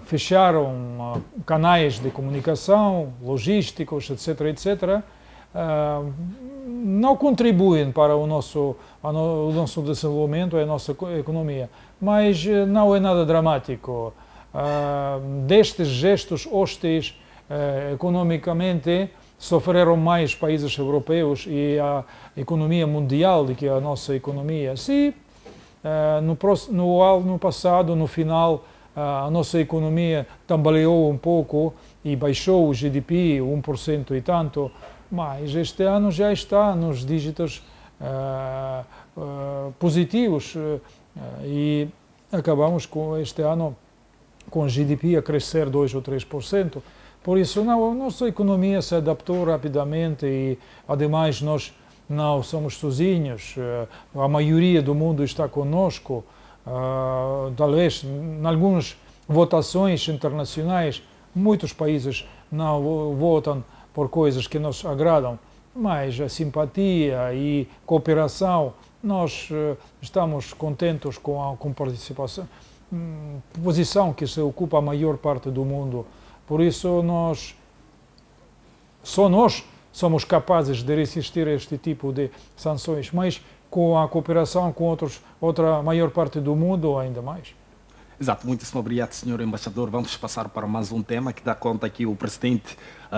fecharam canais de comunicação, logísticos, etc., etc., não contribuem para o nosso desenvolvimento, a nossa economia, mas não é nada dramático. Destes gestos hostis, economicamente, sofreram mais países europeus e a economia mundial do que a nossa economia. Se no passado, no final, a nossa economia tambaleou um pouco e baixou o GDP 1% e tanto, mas este ano já está nos dígitos positivos e acabamos com este ano com o GDP a crescer 2 ou 3%. Por isso, a nossa economia se adaptou rapidamente e, ademais, nós não somos sozinhos. A maioria do mundo está conosco. Talvez, em algumas votações internacionais, muitos países não votam por coisas que nos agradam, mas a simpatia e cooperação, nós estamos contentes com a participação, posição que se ocupa a maior parte do mundo. Por isso, só nós somos capazes de resistir a este tipo de sanções, mas com a cooperação com outra maior parte do mundo, ainda mais. Exato, muitíssimo obrigado, Sr. Embaixador. Vamos passar para mais um tema que dá conta aqui o presidente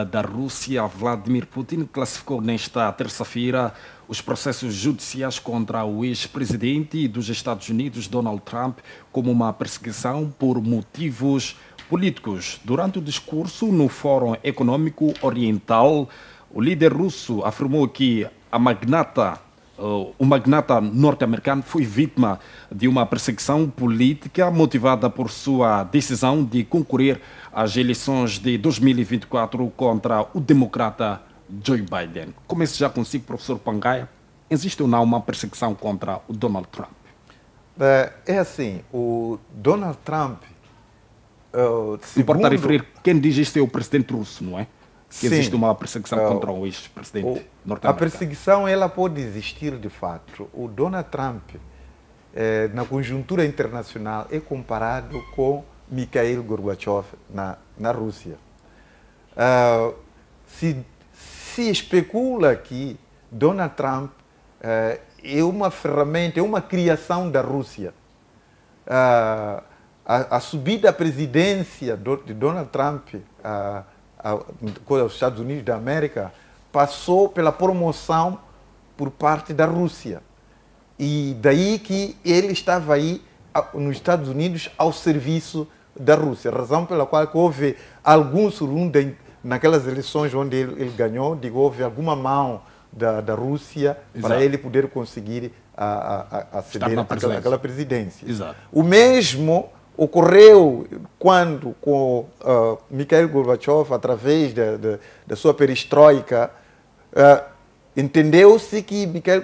da Rússia, Vladimir Putin, classificou nesta terça-feira os processos judiciais contra o ex-presidente dos Estados Unidos, Donald Trump, como uma perseguição por motivos políticos. Durante o discurso no Fórum Econômico Oriental, o líder russo afirmou que o magnata norte-americano foi vítima de uma perseguição política motivada por sua decisão de concorrer às eleições de 2024 contra o democrata Joe Biden. Começo já consigo, professor Pangaia. Existe ou não uma perseguição contra o Donald Trump? É assim, o Donald Trump... Importa referir, quem diz isto é o presidente russo, não é? Que existe uma perseguição contra o ex-presidente norte-americano. A perseguição ela pode existir de fato. O Donald Trump, na conjuntura internacional, é comparado com Mikhail Gorbachev na Rússia. Se especula que Donald Trump é uma ferramenta, é uma criação da Rússia. A subida à presidência de Donald Trump aos Estados Unidos da América passou pela promoção por parte da Rússia. E daí que ele estava aí nos Estados Unidos ao serviço da Rússia. Razão pela qual houve algum surunde naquelas eleições onde ele ganhou, houve alguma mão da Rússia. Exato. Para ele poder conseguir aceder àquela presidência. Exato. O mesmo ocorreu quando, com Mikhail Gorbachev, através da sua perestroika, entendeu-se que Mikhail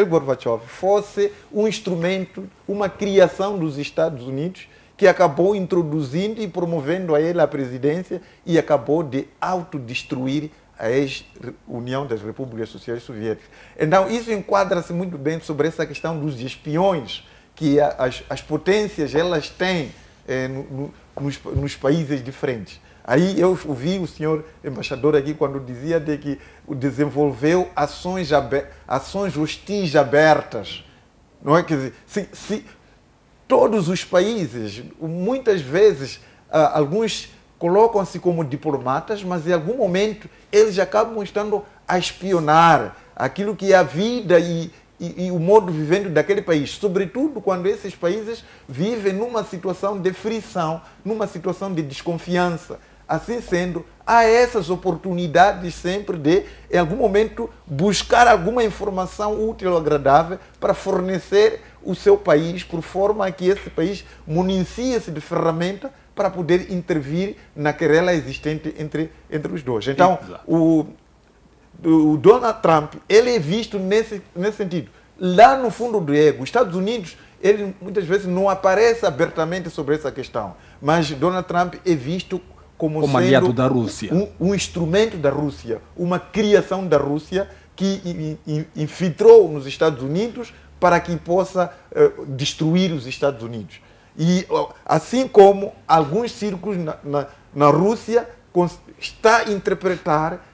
Gorbachev fosse um instrumento, uma criação dos Estados Unidos que acabou introduzindo e promovendo a ele a presidência e acabou de autodestruir a ex-União das Repúblicas Sociais Soviéticas. Então, isso enquadra-se muito bem sobre essa questão dos espiões que as potências elas têm nos países diferentes. Aí eu ouvi o senhor embaixador aqui quando dizia de que desenvolveu ações hostis abertas. Não é? Quer dizer, se todos os países, muitas vezes, alguns colocam-se como diplomatas, mas em algum momento eles acabam estando a espionar aquilo que é a vida e o modo vivendo daquele país, sobretudo quando esses países vivem numa situação de frição, numa situação de desconfiança. Assim sendo, há essas oportunidades sempre de, em algum momento, buscar alguma informação útil ou agradável para fornecer o seu país, por forma a que esse país municie-se de ferramenta para poder intervir na querela existente entre os dois. Então, o Donald Trump, ele é visto nesse sentido. Lá no fundo do ego, os Estados Unidos, ele muitas vezes não aparece abertamente sobre essa questão, mas Donald Trump é visto como sendo aliado da Rússia. Um instrumento da Rússia, uma criação da Rússia que infiltrou nos Estados Unidos para que possa destruir os Estados Unidos. E assim como alguns círculos na Rússia está a interpretar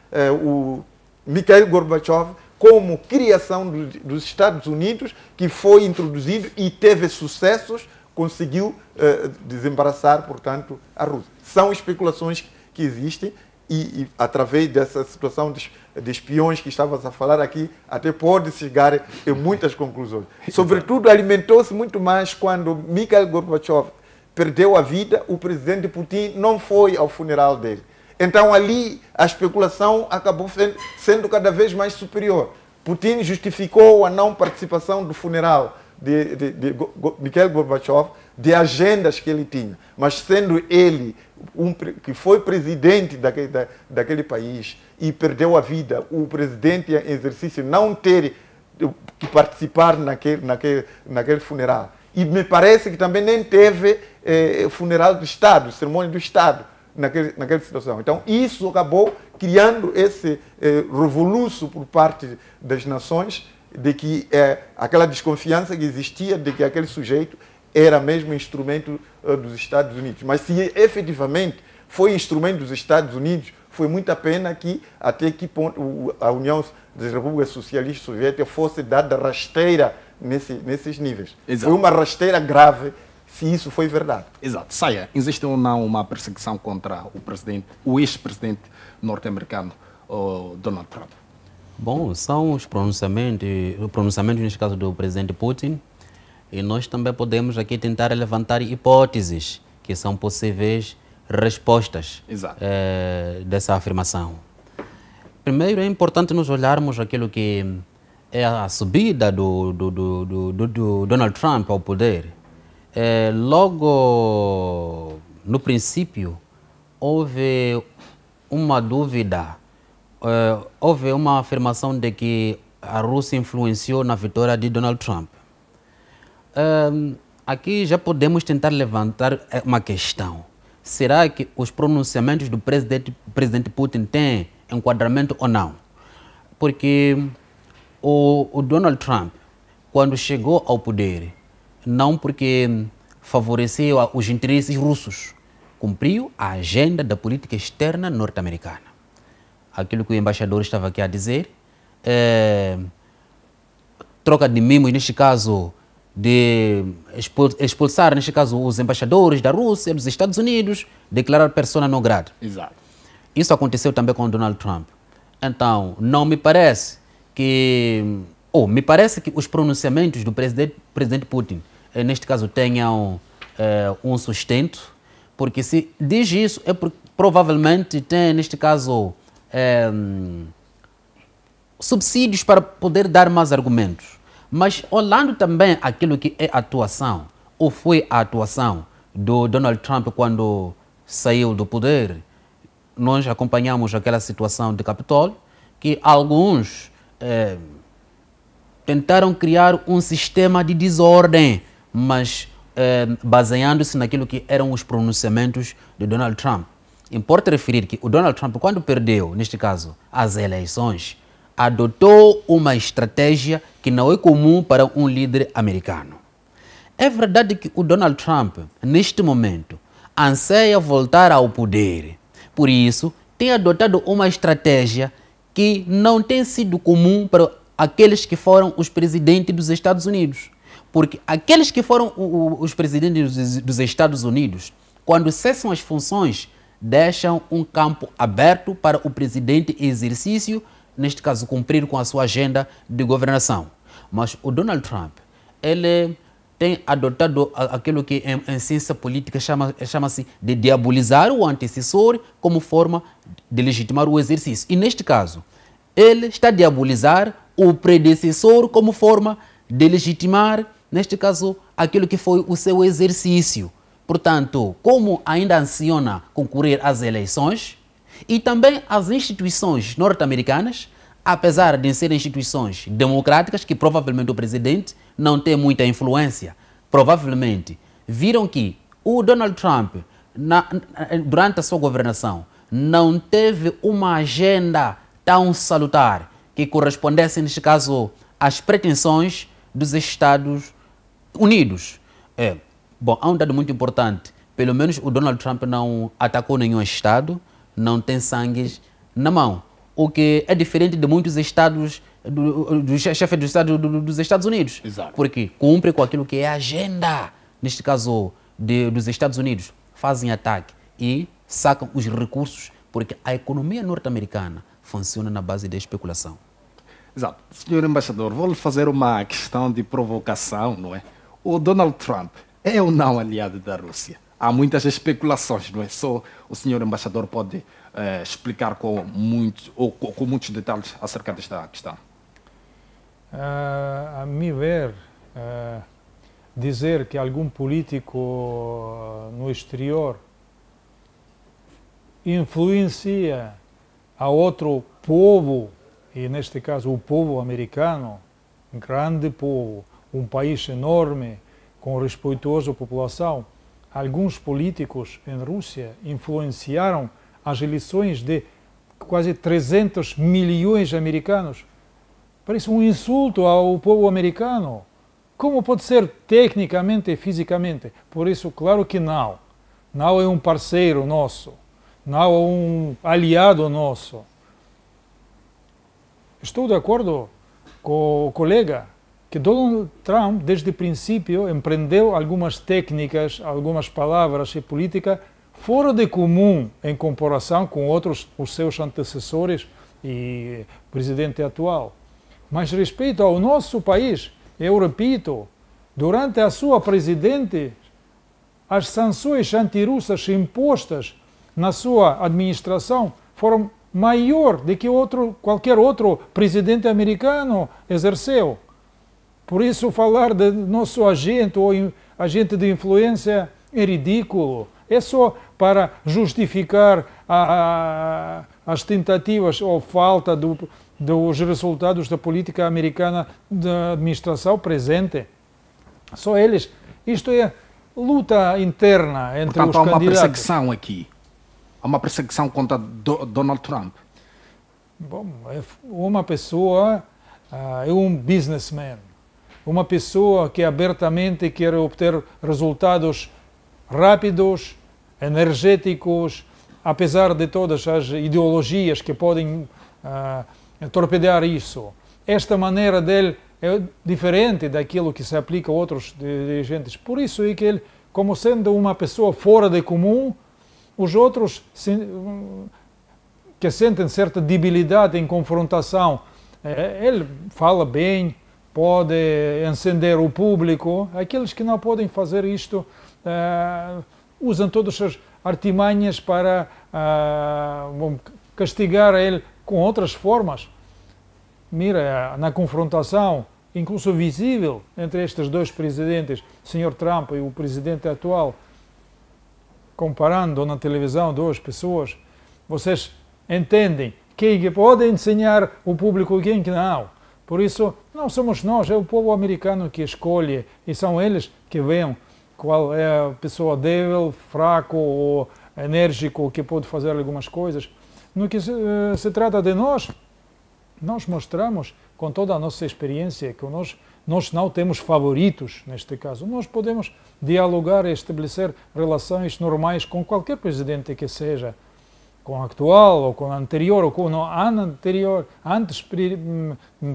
o Mikhail Gorbachev como criação dos Estados Unidos, que foi introduzido e teve sucessos, conseguiu desembaraçar, portanto, a Rússia. São especulações que existem e através dessa situação de espiões que estavas a falar aqui, até pode chegar em muitas conclusões. Sobretudo, alimentou-se muito mais quando Mikhail Gorbachev perdeu a vida, o presidente Putin não foi ao funeral dele. Então, ali, a especulação acabou sendo cada vez mais superior. Putin justificou a não participação do funeral de Mikhail Gorbachev, de agendas que ele tinha. Mas sendo ele, que foi presidente daquele país e perdeu a vida, o presidente em exercício não ter que participar naquele funeral. E me parece que também nem teve funeral do Estado, cerimônia do Estado, naquela situação. Então, isso acabou criando esse revoluço por parte das nações de que aquela desconfiança que existia de que aquele sujeito era mesmo instrumento dos Estados Unidos. Mas se efetivamente foi instrumento dos Estados Unidos, foi muita pena que até que ponto a União das Repúblicas Socialistas Soviéticas fosse dada rasteira nesses níveis. Exato. Foi uma rasteira grave, se isso foi verdade. Exato. Saia, existe ou não uma perseguição contra o ex-presidente norte-americano, Donald Trump? Bom, são os pronunciamentos, neste caso do presidente Putin, e nós também podemos aqui tentar levantar hipóteses que são possíveis respostas dessa afirmação. Primeiro, é importante nos olharmos aquilo que é a subida do Donald Trump ao poder. Logo no princípio, houve uma dúvida, houve uma afirmação de que a Rússia influenciou na vitória de Donald Trump. Aqui já podemos tentar levantar uma questão. Será que os pronunciamentos do presidente Putin têm enquadramento ou não? Porque o Donald Trump, quando chegou ao poder, não porque favoreceu os interesses russos, cumpriu a agenda da política externa norte-americana. Aquilo que o embaixador estava aqui a dizer, troca de mimos, neste caso, de expulsar, neste caso, os embaixadores da Rússia, dos Estados Unidos, declarar persona non grata. Exato. Isso aconteceu também com Donald Trump. Então, não me parece que... me parece que os pronunciamentos do presidente Putin, neste caso, tenham um sustento, porque se diz isso, é porque provavelmente tem, neste caso, subsídios para poder dar mais argumentos. Mas olhando também aquilo que é a atuação, ou foi a atuação do Donald Trump quando saiu do poder, nós acompanhamos aquela situação de Capitólio, que alguns tentaram criar um sistema de desordem, mas baseando-se naquilo que eram os pronunciamentos de Donald Trump. Importa referir que o Donald Trump, quando perdeu, neste caso, as eleições, adotou uma estratégia que não é comum para um líder americano. É verdade que o Donald Trump, neste momento, anseia voltar ao poder. Por isso, tem adotado uma estratégia que não tem sido comum para aqueles que foram os presidentes dos Estados Unidos. Porque aqueles que foram os presidentes dos Estados Unidos, quando cessam as funções, deixam um campo aberto para o presidente em exercício, neste caso, cumprir com a sua agenda de governação. Mas o Donald Trump, ele tem adotado aquilo que em ciência política chama-se de diabolizar o antecessor como forma de legitimar o exercício. E neste caso, ele está a diabolizar o predecessor como forma de legitimar, neste caso, aquilo que foi o seu exercício. Portanto, como ainda anciona concorrer às eleições, e também as instituições norte-americanas, apesar de serem instituições democráticas, que provavelmente o presidente não tem muita influência, provavelmente viram que o Donald Trump, durante a sua governação, não teve uma agenda tão salutar que correspondesse, neste caso, às pretensões dos Estados Unidos. Bom, há um dado muito importante. Pelo menos o Donald Trump não atacou nenhum Estado, não tem sangue na mão. O que é diferente de muitos estados, do chefe do Estado dos Estados Unidos. Exato. Porque cumpre com aquilo que é a agenda, neste caso, dos Estados Unidos. Fazem ataque e sacam os recursos, porque a economia norte-americana funciona na base da especulação. Exato. Senhor embaixador, vou lhe fazer uma questão de provocação, não é? O Donald Trump é ou não aliado da Rússia? Há muitas especulações, não é? Só o senhor embaixador pode explicar com muitos detalhes acerca desta questão. A meu ver, dizer que algum político no exterior influencia a outro povo, e neste caso o povo americano, grande povo, um país enorme, com respeitosa população, alguns políticos em Rússia influenciaram as eleições de quase 300 milhões de americanos. Parece um insulto ao povo americano. Como pode ser tecnicamente e fisicamente? Por isso, claro que não. Não é um parceiro nosso. Não é um aliado nosso. Estou de acordo com o colega que Donald Trump, desde o princípio, empreendeu algumas técnicas, algumas palavras e política fora de comum em comparação com os seus antecessores e presidente atual. Mas respeito ao nosso país, eu repito, durante a sua presidente, as sanções antirrussas impostas na sua administração foram maior do que qualquer outro presidente americano exerceu. Por isso, falar de nosso agente ou agente de influência é ridículo. É só para justificar as tentativas ou falta dos resultados da política americana da administração presente. Só eles. Isto é luta interna entre Portanto, os há uma candidatos. perseguição aqui. Há uma perseguição contra Donald Trump. Bom, uma pessoa é um businessman. Uma pessoa que abertamente quer obter resultados rápidos, energéticos, apesar de todas as ideologias que podem torpedear isso. Esta maneira dele é diferente daquilo que se aplica a outros dirigentes. Por isso é que ele, como sendo uma pessoa fora de comum, os outros que sentem certa debilidade em confrontação, ele fala bem, pode encender o público. Aqueles que não podem fazer isto usam todas as artimanhas para castigar ele com outras formas. Mira, na confrontação, incluso visível, entre estes dois presidentes, o Sr. Trump e o presidente atual, comparando na televisão duas pessoas, vocês entendem quem pode ensinar o público e quem que não. Por isso, não somos nós, é o povo americano que escolhe e são eles que veem qual é a pessoa débil, fraco ou enérgico que pode fazer algumas coisas. No que se trata de nós mostramos com toda a nossa experiência que nós não temos favoritos neste caso. Nós podemos dialogar e estabelecer relações normais com qualquer presidente que seja, com o atual ou com o anterior ou com o anterior, antes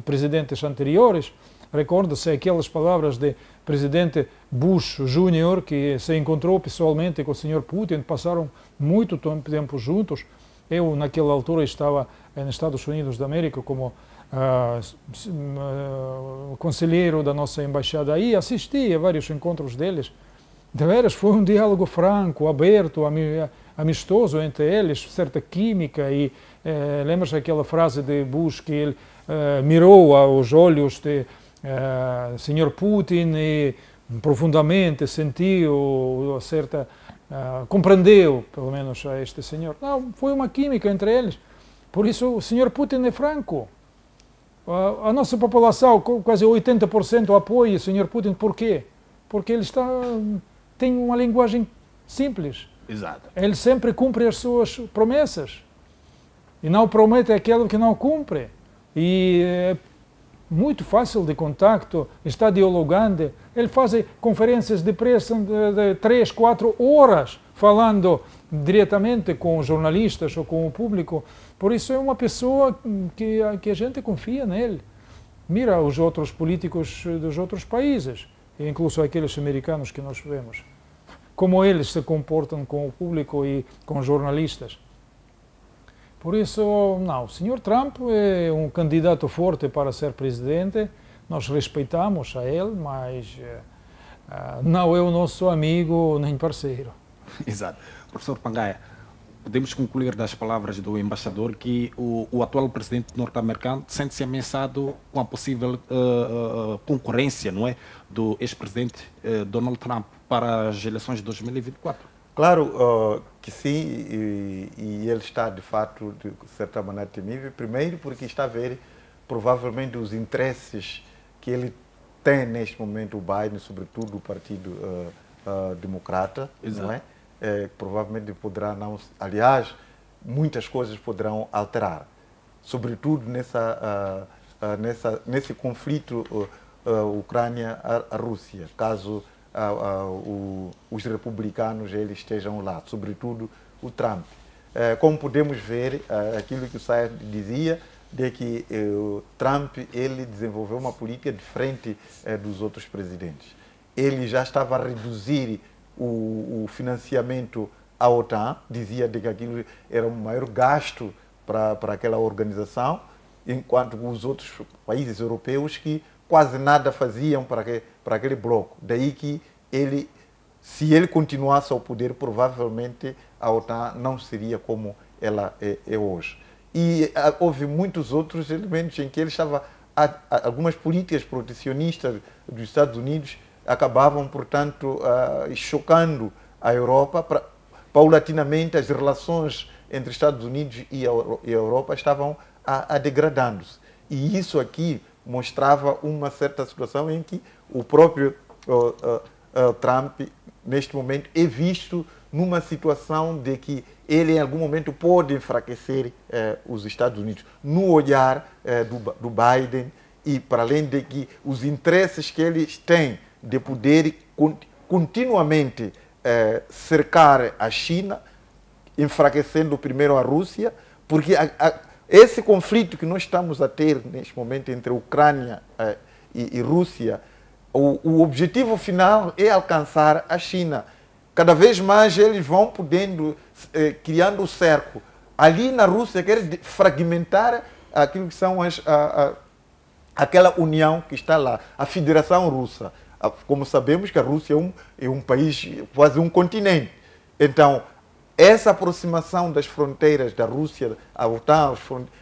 presidentes anteriores. Recorda-se aquelas palavras de presidente Bush Jr., que se encontrou pessoalmente com o senhor Putin, passaram muito tempo juntos. Eu, naquela altura, estava nos Estados Unidos da América como conselheiro da nossa embaixada aí, assisti a vários encontros deles. De veras, foi um diálogo franco, aberto, amistoso entre eles, certa química. E lembra-se aquela frase de Bush que ele mirou aos olhos de senhor Putin e profundamente sentiu certa compreendeu pelo menos a este senhor. Não, foi uma química entre eles. Por isso o senhor Putin é franco. A nossa população, quase 80% apoia o senhor Putin. Por quê? Porque ele tem uma linguagem simples. Exato. Ele sempre cumpre as suas promessas e não promete aquilo que não cumpre. E é muito fácil de contacto, está dialogando. Ele faz conferências de imprensa de 3, 4 horas, falando diretamente com os jornalistas ou com o público. Por isso é uma pessoa que a gente confia nele. Mira os outros políticos dos outros países, incluso aqueles americanos que nós vemos, como eles se comportam com o público e com os jornalistas. Por isso, não, o senhor Trump é um candidato forte para ser presidente, nós respeitamos a ele, mas não é o nosso amigo nem parceiro. Exato. Professor Pangaia, podemos concluir das palavras do embaixador que o atual presidente norte-americano sente-se ameaçado com a possível concorrência, não é, do ex-presidente Donald Trump para as eleições de 2024? Claro que sim, e ele está de fato de certa maneira temível, primeiro porque está a ver provavelmente os interesses que ele tem neste momento, o Biden, sobretudo o Partido Democrata, não é? Provavelmente poderá não, aliás, muitas coisas poderão alterar, sobretudo nesse conflito Ucrânia-Rússia, caso os republicanos eles estejam lá, sobretudo o Trump. Como podemos ver, aquilo que o Sayer dizia, de que o Trump ele desenvolveu uma política diferente dos outros presidentes. Ele já estava a reduzir o financiamento à OTAN, dizia de que aquilo era um maior gasto para aquela organização, enquanto os outros países europeus que quase nada faziam para aquele bloco. Daí que ele, se ele continuasse ao poder, provavelmente a OTAN não seria como ela é hoje. E houve muitos outros elementos em que ele estava, algumas políticas protecionistas dos Estados Unidos acabavam, portanto, chocando a Europa. Paulatinamente, as relações entre Estados Unidos e a Europa estavam degradando-se. E isso aqui mostrava uma certa situação em que o próprio Trump, neste momento, é visto numa situação de que ele, em algum momento, pode enfraquecer os Estados Unidos, no olhar do Biden, e para além de que os interesses que eles têm de poder continuamente cercar a China, enfraquecendo primeiro a Rússia, porque esse conflito que nós estamos a ter neste momento entre Ucrânia e Rússia, o objetivo final é alcançar a China. Cada vez mais eles vão podendo, criando o cerco. Ali na Rússia querem fragmentar aquilo que são aquela união que está lá, a Federação Russa. Como sabemos que a Rússia é um país, quase um continente. Então, essa aproximação das fronteiras da Rússia, a OTAN,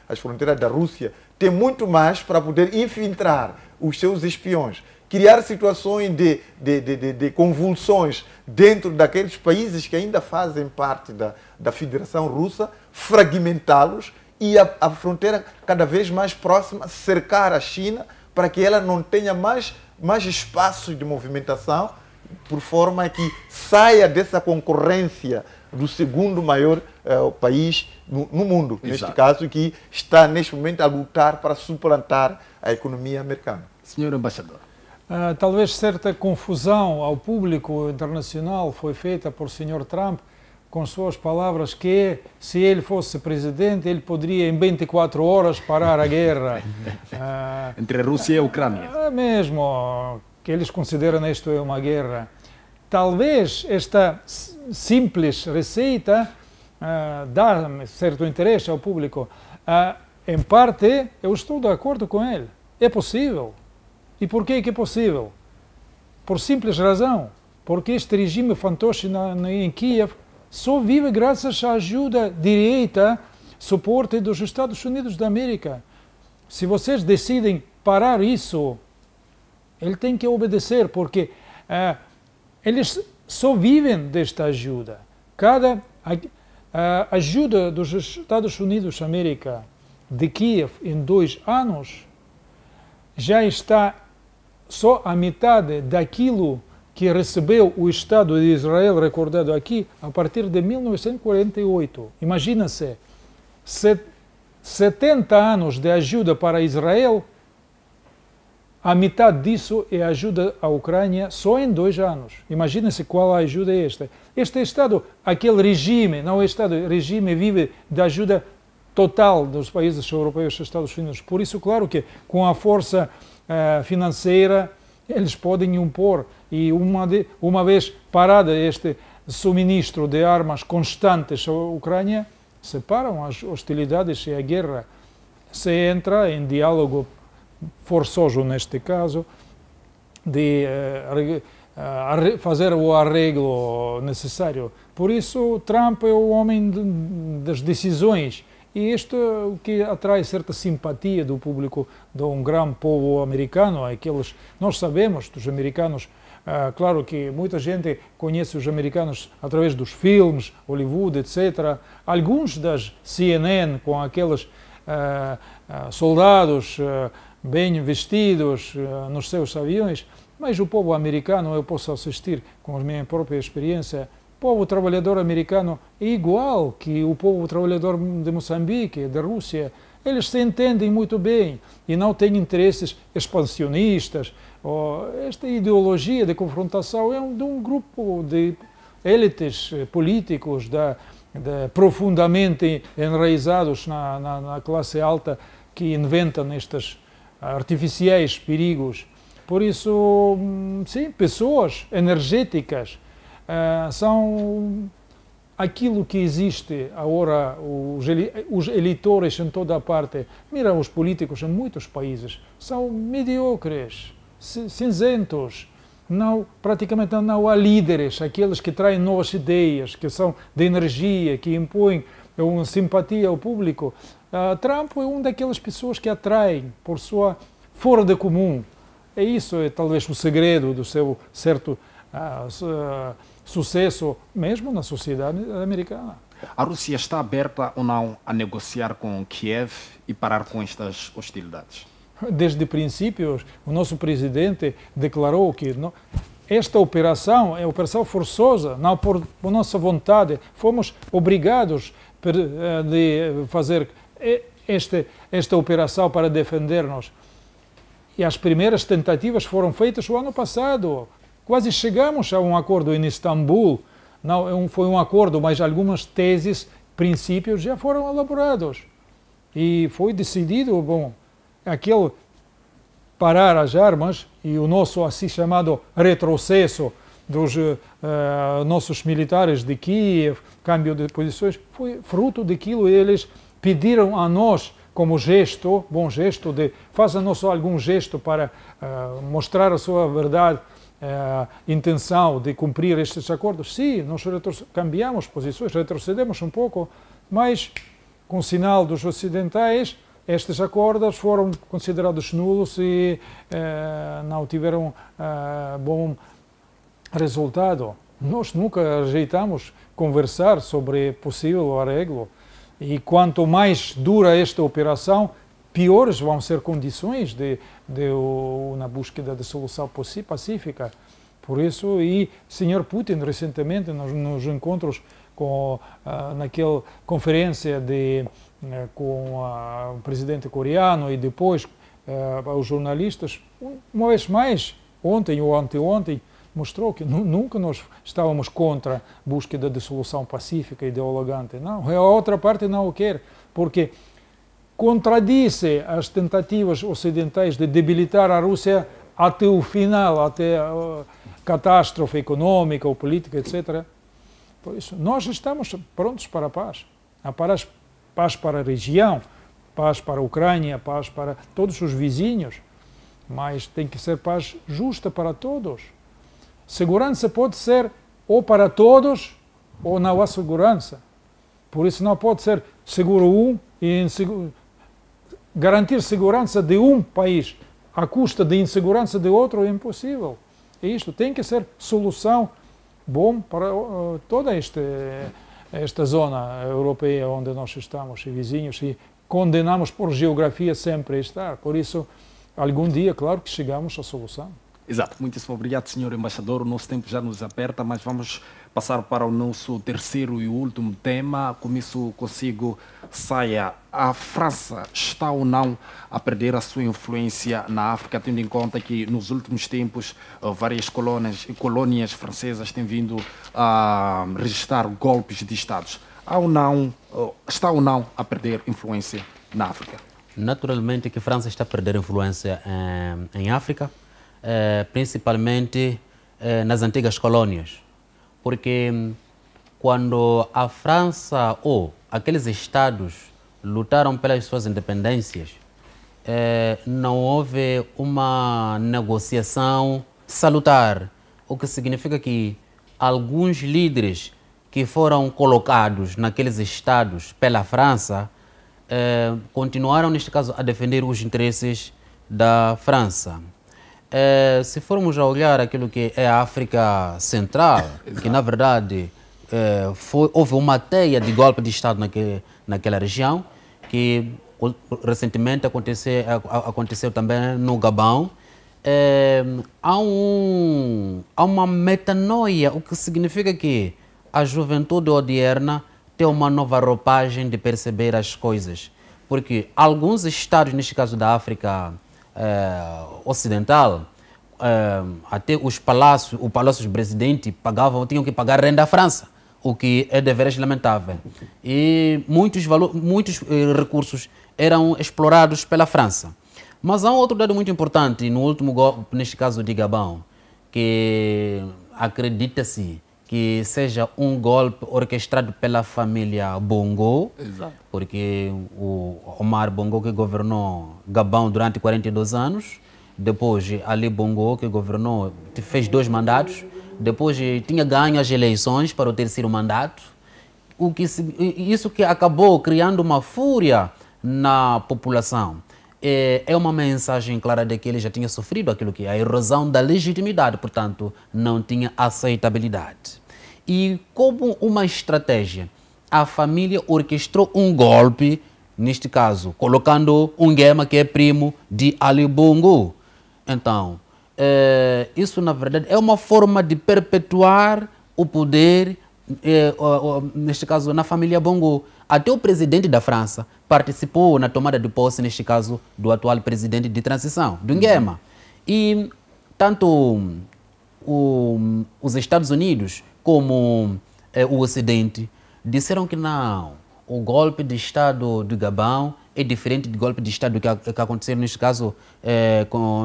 as fronteiras da Rússia, tem muito mais para poder infiltrar os seus espiões, criar situações de convulsões dentro daqueles países que ainda fazem parte da Federação Russa, fragmentá-los e a fronteira cada vez mais próxima, cercar a China para que ela não tenha mais espaço de movimentação por forma que saia dessa concorrência do segundo maior país no mundo, neste caso, que está neste momento a lutar para suplantar a economia americana. Senhor Embaixador. Talvez certa confusão ao público internacional foi feita por Sr. Trump com suas palavras que, se ele fosse presidente, ele poderia em 24 horas parar a guerra. Entre a Rússia e a Ucrânia. Mesmo que eles consideram isto uma guerra. Talvez esta simples receita dá certo interesse ao público. Em parte, eu estou de acordo com ele. É possível. E por que é possível? Por simples razão. Porque este regime fantoche em Kiev só vive graças à ajuda direta, suporte dos Estados Unidos da América. Se vocês decidem parar isso, ele tem que obedecer, porque eles só vivem desta ajuda. Cada ajuda dos Estados Unidos da América de Kiev em 2 anos já está só a metade daquilo que recebeu o Estado de Israel, recordado aqui, a partir de 1948. Imagina-se, 70 anos de ajuda para Israel, a metade disso é ajuda à Ucrânia só em 2 anos. Imagina-se qual a ajuda é esta. Este Estado, aquele regime, não é Estado, regime vive da ajuda total dos países europeus e Estados Unidos. Por isso, claro que com a força financeira, eles podem impor, e uma vez parada este suministro de armas constantes à Ucrânia, se param as hostilidades e a guerra. Se entra em diálogo forçoso, neste caso, de fazer o arreglo necessário. Por isso, Trump é o homem das decisões. E isto é o que atrai certa simpatia do público de um grande povo americano. Nós sabemos dos americanos, claro que muita gente conhece os americanos através dos filmes, Hollywood, etc. Alguns das CNN, com aqueles soldados bem vestidos nos seus aviões, mas o povo americano, eu posso assistir com a minha própria experiência, o povo trabalhador americano é igual que o povo trabalhador de Moçambique, da Rússia. Eles se entendem muito bem e não têm interesses expansionistas. Esta ideologia de confrontação é de um grupo de élites políticos profundamente enraizados na classe alta que inventam estes artificiais perigos. Por isso, sim, pessoas energéticas são aquilo que existe agora, os eleitores em toda a parte. Mira, os políticos em muitos países são mediocres, cinzentos, praticamente não há líderes, aqueles que traem novas ideias, que são de energia, que impõem uma simpatia ao público. Trump é uma daquelas pessoas que atraem por sua fora de comum. É isso, é talvez o segredo do seu certo sucesso, mesmo na sociedade americana. A Rússia está aberta ou não a negociar com Kiev e parar com estas hostilidades? Desde princípios, o nosso presidente declarou que esta operação é operação forçosa, não por nossa vontade. Fomos obrigados de fazer esta operação para defender-nos. E as primeiras tentativas foram feitas o ano passado. Quase chegamos a um acordo em Istambul. Não foi um acordo, mas algumas teses, princípios já foram elaborados. E foi decidido, aquele parar as armas e o nosso assim chamado retrocesso dos nossos militares de Kiev, câmbio de posições, foi fruto daquilo que eles pediram a nós como gesto, bom gesto, faça-nos algum gesto para mostrar a sua verdade, intenção de cumprir estes acordos. Sim, nós cambiamos posições, retrocedemos um pouco, mas com sinal dos ocidentais, estes acordos foram considerados nulos e não tiveram bom resultado. Nós nunca rejeitamos conversar sobre possível arreglo. E quanto mais dura esta operação, piores vão ser condições na búsqueda de solução pacífica. Por isso, e o Sr. Putin, recentemente, nos encontros naquela conferência com o presidente coreano e depois aos jornalistas, uma vez mais, ontem ou anteontem, mostrou que nunca nós estávamos contra a busca de solução pacífica e dialogante. Não, a outra parte não o quer, porque contradiz as tentativas ocidentais de debilitar a Rússia até o final, até a catástrofe econômica ou política, etc. Por isso, nós estamos prontos para a paz. Paz para a região, paz para a Ucrânia, paz para todos os vizinhos, mas tem que ser paz justa para todos. Segurança pode ser ou para todos ou não há segurança. Por isso não pode ser seguro e garantir segurança de um país à custa de insegurança de outro é impossível. E isto tem que ser solução bom para toda esta zona europeia onde nós estamos e vizinhos e condenamos por geografia sempre a estar. Por isso, algum dia, claro que chegamos à solução. Exato. Muitíssimo obrigado, Sr. Embaixador. O nosso tempo já nos aperta, mas vamos passar para o nosso terceiro e último tema. Com isso, consigo saia. A França está ou não a perder a sua influência na África, tendo em conta que nos últimos tempos várias colônias francesas têm vindo a registrar golpes de Estados. Está ou não a perder influência na África? Naturalmente que a França está a perder influência em África, principalmente nas antigas colônias, porque quando a França ou aqueles estados lutaram pelas suas independências, não houve uma negociação salutar, o que significa que alguns líderes que foram colocados naqueles estados pela França continuaram, neste caso, a defender os interesses da França. Se formos a olhar aquilo que é a África Central, que na verdade houve uma teia de golpe de Estado naquela região, que recentemente aconteceu também no Gabão. Há uma metanoia, o que significa que a juventude odierna tem uma nova roupagem de perceber as coisas. Porque alguns estados, neste caso da África ocidental, até o palácio do presidente tinham que pagar renda à França, o que é de veras lamentável. E muitos recursos eram explorados pela França. Mas há um outro dado muito importante no último golpe, neste caso de Gabão, que acredita-se que seja um golpe orquestrado pela família Bongo. Exato. Porque o Omar Bongo, que governou Gabão durante 42 anos, depois Ali Bongo, que governou, fez 2 mandatos, depois tinha ganho as eleições para o terceiro mandato, isso que acabou criando uma fúria na população. É uma mensagem clara de que ele já tinha sofrido aquilo que é a erosão da legitimidade, portanto, não tinha aceitabilidade. E como uma estratégia, a família orquestrou um golpe, neste caso, colocando um Nguema, que é primo de Ali Bongo. Então, isso, na verdade, é uma forma de perpetuar o poder, neste caso, na família Bongo. Até o presidente da França participou na tomada de posse, neste caso, do atual presidente de transição, do Nguema. E tanto os Estados Unidos como o Ocidente disseram que não, o golpe de Estado do Gabão é diferente do golpe de Estado que aconteceu, neste caso,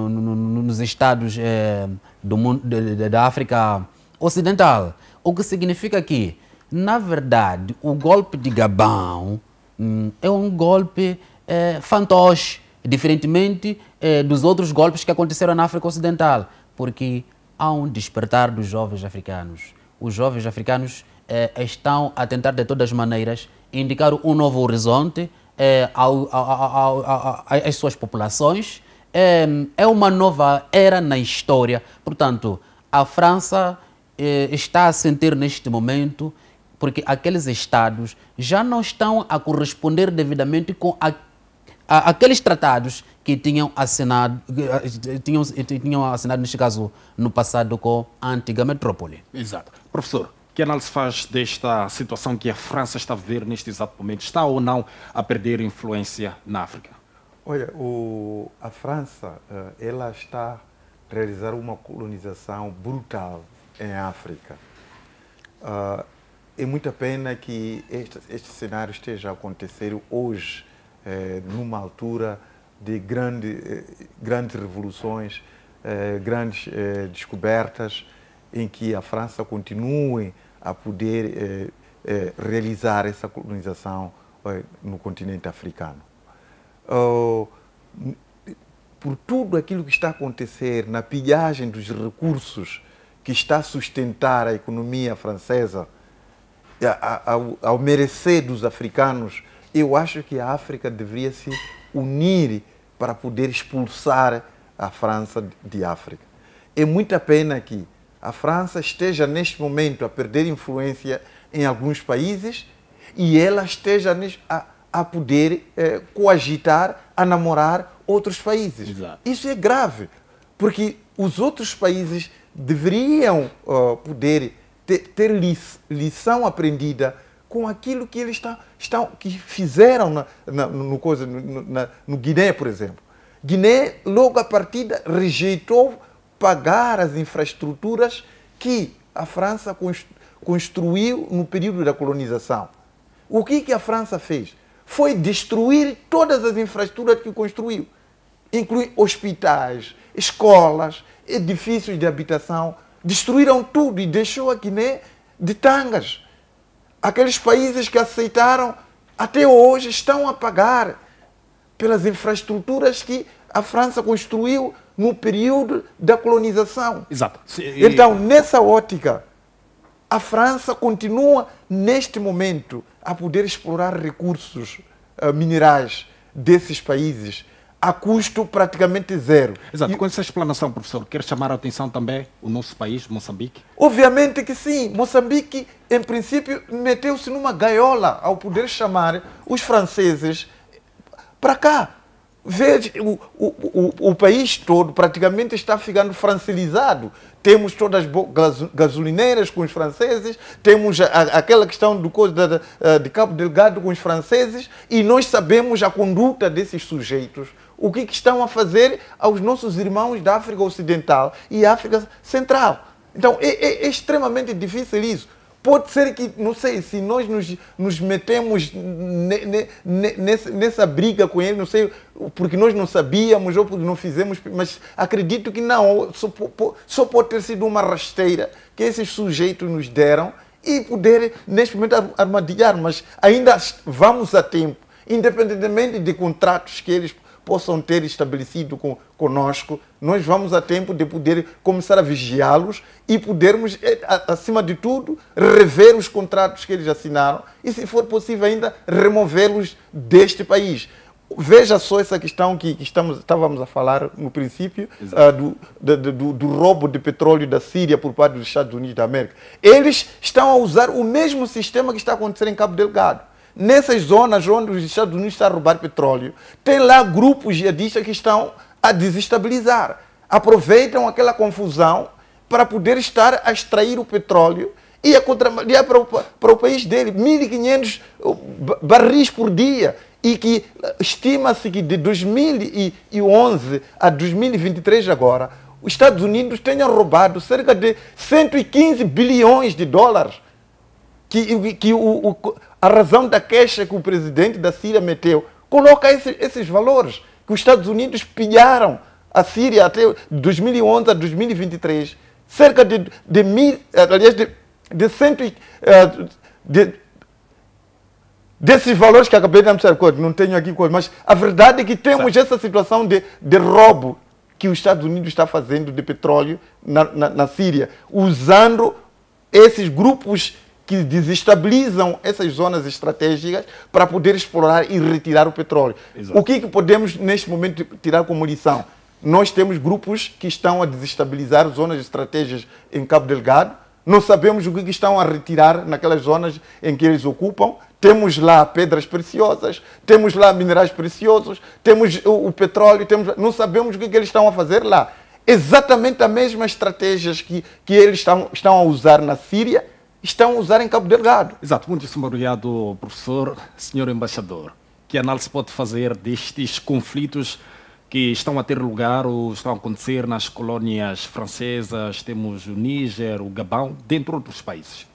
nos estados da África Ocidental. O que significa que, na verdade, o golpe de Gabão é um golpe fantoche, diferentemente dos outros golpes que aconteceram na África Ocidental, porque há um despertar dos jovens africanos. Os jovens africanos estão a tentar, de todas as maneiras, indicar um novo horizonte às suas populações. É uma nova era na história. Portanto, a França está a sentir neste momento, porque aqueles estados já não estão a corresponder devidamente com aqueles tratados que tinham assinado, neste caso, no passado com a antiga metrópole. Exato. Professor, que análise faz desta situação que a França está a viver neste exato momento? Está ou não a perder influência na África? Olha, a França, ela está a realizar uma colonização brutal em África. É muita pena que este cenário esteja a acontecer hoje, numa altura de grandes revoluções, grandes descobertas, em que a França continue a poder realizar essa colonização no continente africano. Por tudo aquilo que está a acontecer na pilhagem dos recursos que está a sustentar a economia francesa, ao merecer dos africanos, eu acho que a África deveria se unir para poder expulsar a França de África. É muita pena que a França esteja neste momento a perder influência em alguns países e ela esteja a poder coagitar, a namorar outros países. Exato. Isso é grave, porque os outros países deveriam poder ter lição aprendida com aquilo que eles que fizeram no Guiné, por exemplo. Guiné, logo à partida, rejeitou pagar as infraestruturas que a França construiu no período da colonização. O que a França fez? Foi destruir todas as infraestruturas que construiu, incluindo hospitais, escolas, edifícios de habitação. Destruíram tudo e deixou a Guiné de tangas. Aqueles países que aceitaram, até hoje, estão a pagar pelas infraestruturas que a França construiu no período da colonização. Exato. Então, nessa ótica, a França continua, neste momento, a poder explorar recursos minerais desses países a custo praticamente zero. Exato. Com essa explanação, professor, quer chamar a atenção também o nosso país, Moçambique? Obviamente que sim. Moçambique, em princípio, meteu-se numa gaiola ao poder chamar os franceses para cá. Veja, o país todo praticamente está ficando francilizado. Temos todas as gasolineiras com os franceses, temos aquela questão de Cabo Delgado com os franceses, e nós sabemos a conduta desses sujeitos, o que estão a fazer aos nossos irmãos da África Ocidental e África Central. Então é extremamente difícil isso. Pode ser que, não sei, se nós nos metemos nessa briga com ele, não sei, porque nós não sabíamos ou porque não fizemos, mas acredito que não, só pode ter sido uma rasteira que esses sujeitos nos deram e poder, neste momento, armadilhar, mas ainda vamos a tempo, independentemente de contratos que eles possam ter estabelecido conosco, nós vamos a tempo de poder começar a vigiá-los e podermos, acima de tudo, rever os contratos que eles assinaram e, se for possível ainda, removê-los deste país. Veja só essa questão que estávamos a falar no princípio, do roubo de petróleo da Síria por parte dos Estados Unidos da América. Eles estão a usar o mesmo sistema que está acontecendo em Cabo Delgado. Nessas zonas onde os Estados Unidos estão a roubar petróleo, tem lá grupos jihadistas que estão a desestabilizar. Aproveitam aquela confusão para poder estar a extrair o petróleo e a contrabandear para o país dele. 1.500 barris por dia. E que estima-se que de 2011 a 2023 agora, os Estados Unidos tenham roubado cerca de 115 bilhões de dólares. A razão da queixa que o presidente da Síria meteu coloca esses valores que os Estados Unidos pilharam a Síria até 2011 a 2023, cerca desses valores que acabei de anunciar, não tenho aqui coisa, mas a verdade é que temos essa situação de roubo que os Estados Unidos está fazendo de petróleo na Síria, usando esses grupos que desestabilizam essas zonas estratégicas para poder explorar e retirar o petróleo. Exato. O que podemos, neste momento, tirar como lição? Nós temos grupos que estão a desestabilizar zonas estratégicas em Cabo Delgado, Não sabemos o que estão a retirar naquelas zonas em que eles ocupam. Temos lá pedras preciosas, temos lá minerais preciosos, temos o petróleo, não sabemos o que eles estão a fazer lá. Exatamente a mesma estratégias que eles estão a usar na Síria, estão a usar em Cabo Delgado. Exato. Muitíssimo obrigado, professor. Senhor embaixador, que análise pode fazer destes conflitos que estão a ter lugar ou estão a acontecer nas colónias francesas? Temos o Níger, o Gabão, dentre outros países.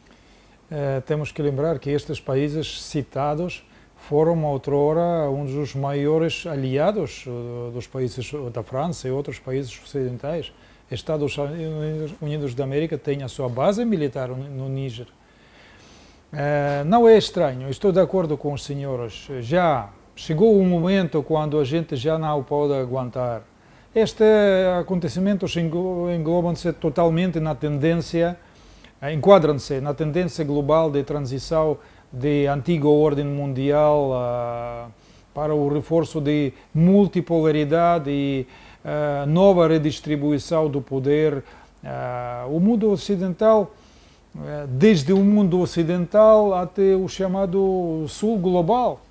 Temos que lembrar que estes países citados foram outrora um dos maiores aliados dos países da França e outros países ocidentais. Estados Unidos da América tem a sua base militar no Níger. Não é estranho, estou de acordo com os senhores. Já chegou um momento quando a gente já não pode aguentar. Estes acontecimentos englobam-se totalmente na tendência, enquadram-se na tendência global de transição de antiga ordem mundial para o reforço de multipolaridade e nova redistribuição do poder. O mundo ocidental, desde o mundo ocidental até o chamado sul global,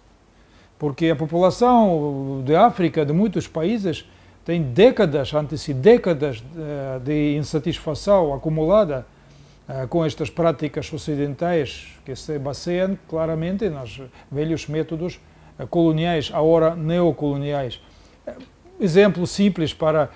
porque a população de África, de muitos países, tem décadas, décadas de insatisfação acumulada com estas práticas ocidentais que se baseiam claramente nos velhos métodos coloniais, agora neocoloniais. Exemplo simples para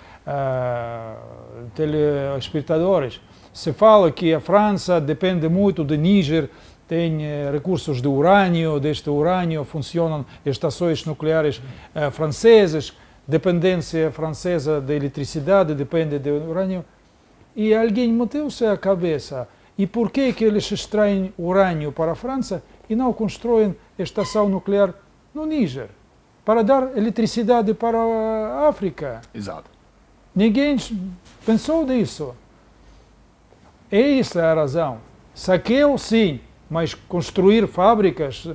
telespectadores. Se fala que a França depende muito de Níger, tem recursos de urânio, deste urânio funcionam estações nucleares francesas, dependência francesa de eletricidade depende de urânio. E alguém meteu-se à cabeça, e por que eles extraem urânio para a França e não constroem estação nuclear no Níger, para dar eletricidade para a África? Exato. Ninguém pensou nisso. Essa é a razão. Saqueio, sim, mas construir fábricas,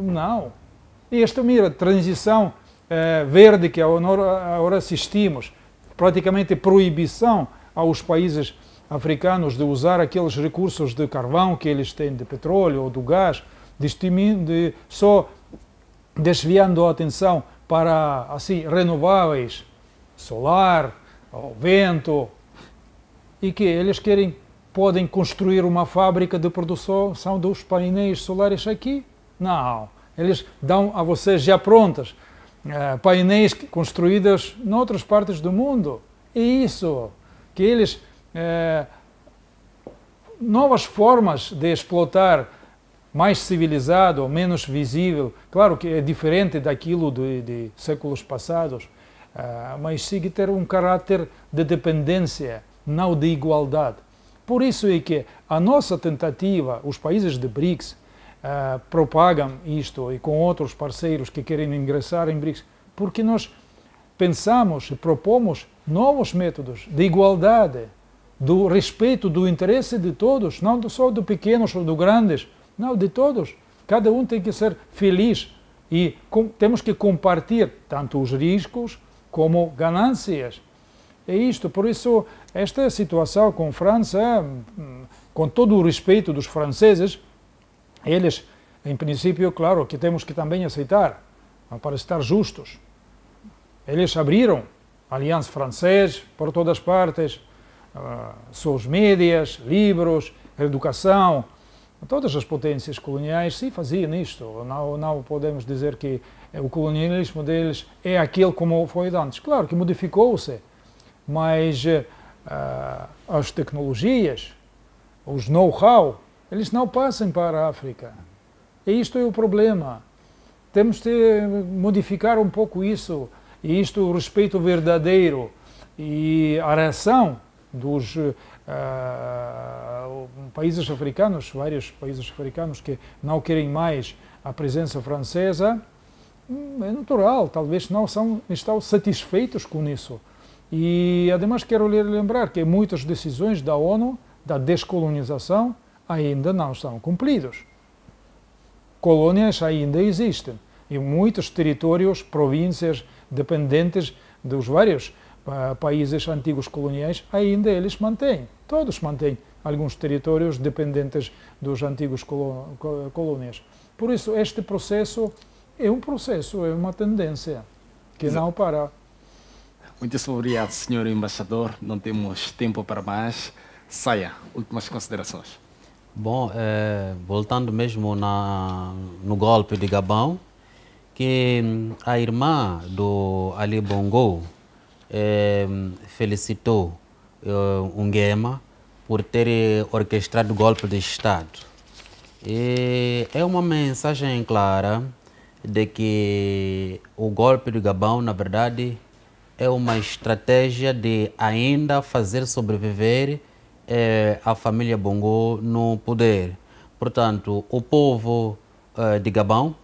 não. E esta transição verde que agora assistimos, praticamente proibição aos países africanos de usar aqueles recursos de carvão que eles têm, de petróleo ou do gás, só desviando a atenção para assim renováveis, solar, vento, e que eles podem construir uma fábrica de produção dos painéis solares aqui? Não, eles dão a vocês já prontas painéis construídos em outras partes do mundo. É isso, que eles novas formas de explotar, mais civilizado, menos visível, claro que é diferente daquilo de séculos passados, mas sigue ter um caráter de dependência, não de igualdade. Por isso é que a nossa tentativa, os países de BRICS propagam isto, e com outros parceiros que querem ingressar em BRICS, porque nós pensamos e propomos novos métodos de igualdade, do respeito, do interesse de todos, não só do pequenos ou do grandes, não, de todos. Cada um tem que ser feliz e temos que compartilhar tanto os riscos como ganâncias. É isto, por isso, esta situação com a França, com todo o respeito dos franceses, eles, em princípio, claro, que temos que também aceitar, para estar justos. Eles abriram aliança francesa por todas as partes, suas mídias, livros, educação, todas as potências coloniais sim faziam isto. Não podemos dizer que o colonialismo deles é aquele como foi antes. Claro que modificou-se, mas as tecnologias, os know-how, eles não passam para a África. E isto é o problema. Temos de modificar um pouco isso, e isto o respeito verdadeiro e a reação dos países africanos, vários países africanos que não querem mais a presença francesa, é natural, talvez não estão satisfeitos com isso. E, ademais, quero lembrar que muitas decisões da ONU, da descolonização, ainda não estão cumpridas. Colônias ainda existem, e muitos territórios, províncias dependentes dos vários países antigos coloniais, ainda eles mantêm, todos mantêm alguns territórios dependentes dos antigos colônias. Por isso, este processo é uma tendência que não para. Muitíssimo obrigado, senhor embaixador. Não temos tempo para mais. Saia, últimas considerações. Bom, voltando mesmo no golpe de Gabão, que a irmã do Ali Bongo felicitou Nguema por ter orquestrado o golpe de Estado. E é uma mensagem clara de que o golpe de Gabão, na verdade, é uma estratégia de ainda fazer sobreviver a família Bongo no poder. Portanto, o povo de Gabão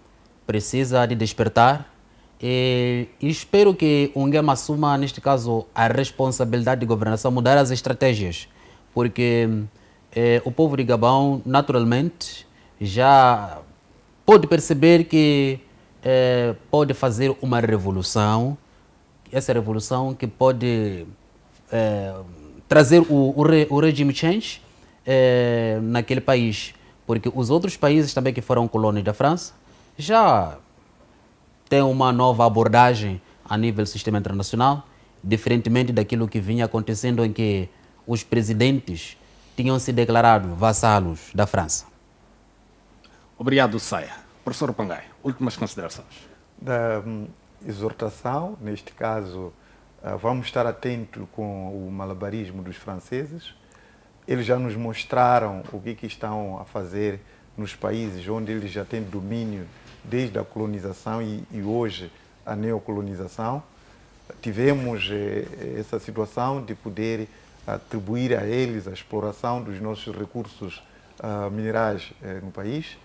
precisa de despertar e espero que o Nguema assuma, neste caso, a responsabilidade de governação, mudar as estratégias, porque o povo de Gabão, naturalmente, já pode perceber que pode fazer uma revolução, essa revolução que pode trazer o regime change naquele país, porque os outros países também que foram colônias da França já têm uma nova abordagem a nível do sistema internacional, diferentemente daquilo que vinha acontecendo em que os presidentes tinham se declarado vassalos da França. Obrigado, Saia. Professor Pangai, últimas considerações. Da exortação, neste caso, vamos estar atentos com o malabarismo dos franceses. Eles já nos mostraram o que estão a fazer nos países onde eles já têm domínio desde a colonização e hoje a neocolonização. Tivemos essa situação de poder atribuir a eles a exploração dos nossos recursos minerais no país,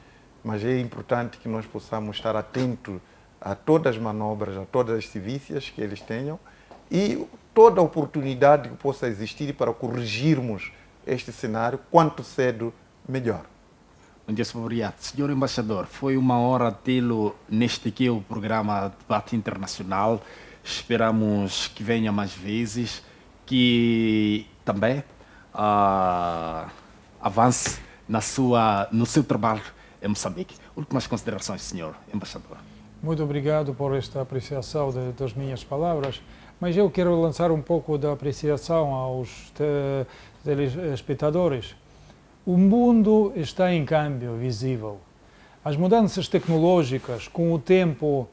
mas é importante que nós possamos estar atentos a todas as manobras, a todas as civícias que eles tenham e toda a oportunidade que possa existir para corrigirmos este cenário quanto cedo melhor. Muitíssimo obrigado. Senhor Embaixador, foi uma honra tê-lo neste aqui, o programa Debate Internacional. Esperamos que venha mais vezes, que também avance no seu trabalho em Moçambique. Últimas considerações, senhor Embaixador. Muito obrigado por esta apreciação das minhas palavras, mas eu quero lançar um pouco da apreciação aos telespectadores. O mundo está em câmbio visível. As mudanças tecnológicas, com o tempo,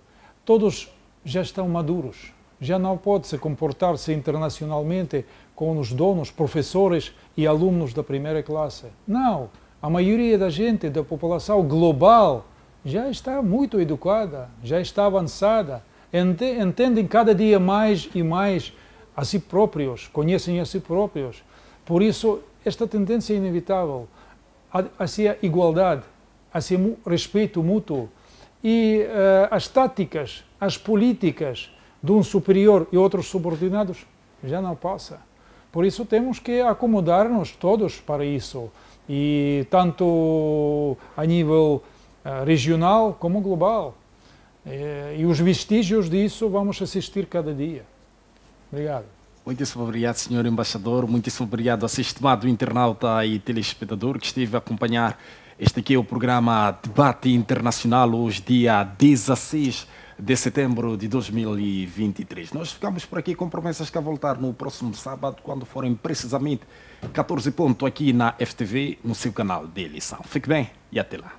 todos já estão maduros. Já não pode se comportar-se internacionalmente com os donos, professores e alunos da primeira classe. Não, a maioria da gente, da população global, já está muito educada, já está avançada, entendem cada dia mais e mais a si próprios, conhecem a si próprios. Por isso, esta tendência é inevitável hacia igualdade, hacia respeito mútuo. E as táticas, as políticas de um superior e outros subordinados já não passa. Por isso temos que acomodar-nos todos para isso, e tanto a nível regional como global. E os vestígios disso vamos assistir cada dia. Obrigado. Muitíssimo obrigado, senhor Embaixador. Muitíssimo obrigado a estimado internauta e telespectador que esteve a acompanhar este aqui é o programa Debate Internacional, hoje dia 16 de setembro de 2023. Nós ficamos por aqui com promessas que a voltar no próximo sábado, quando forem precisamente 14 pontos aqui na FTV, no seu canal de eleição. Fique bem e até lá.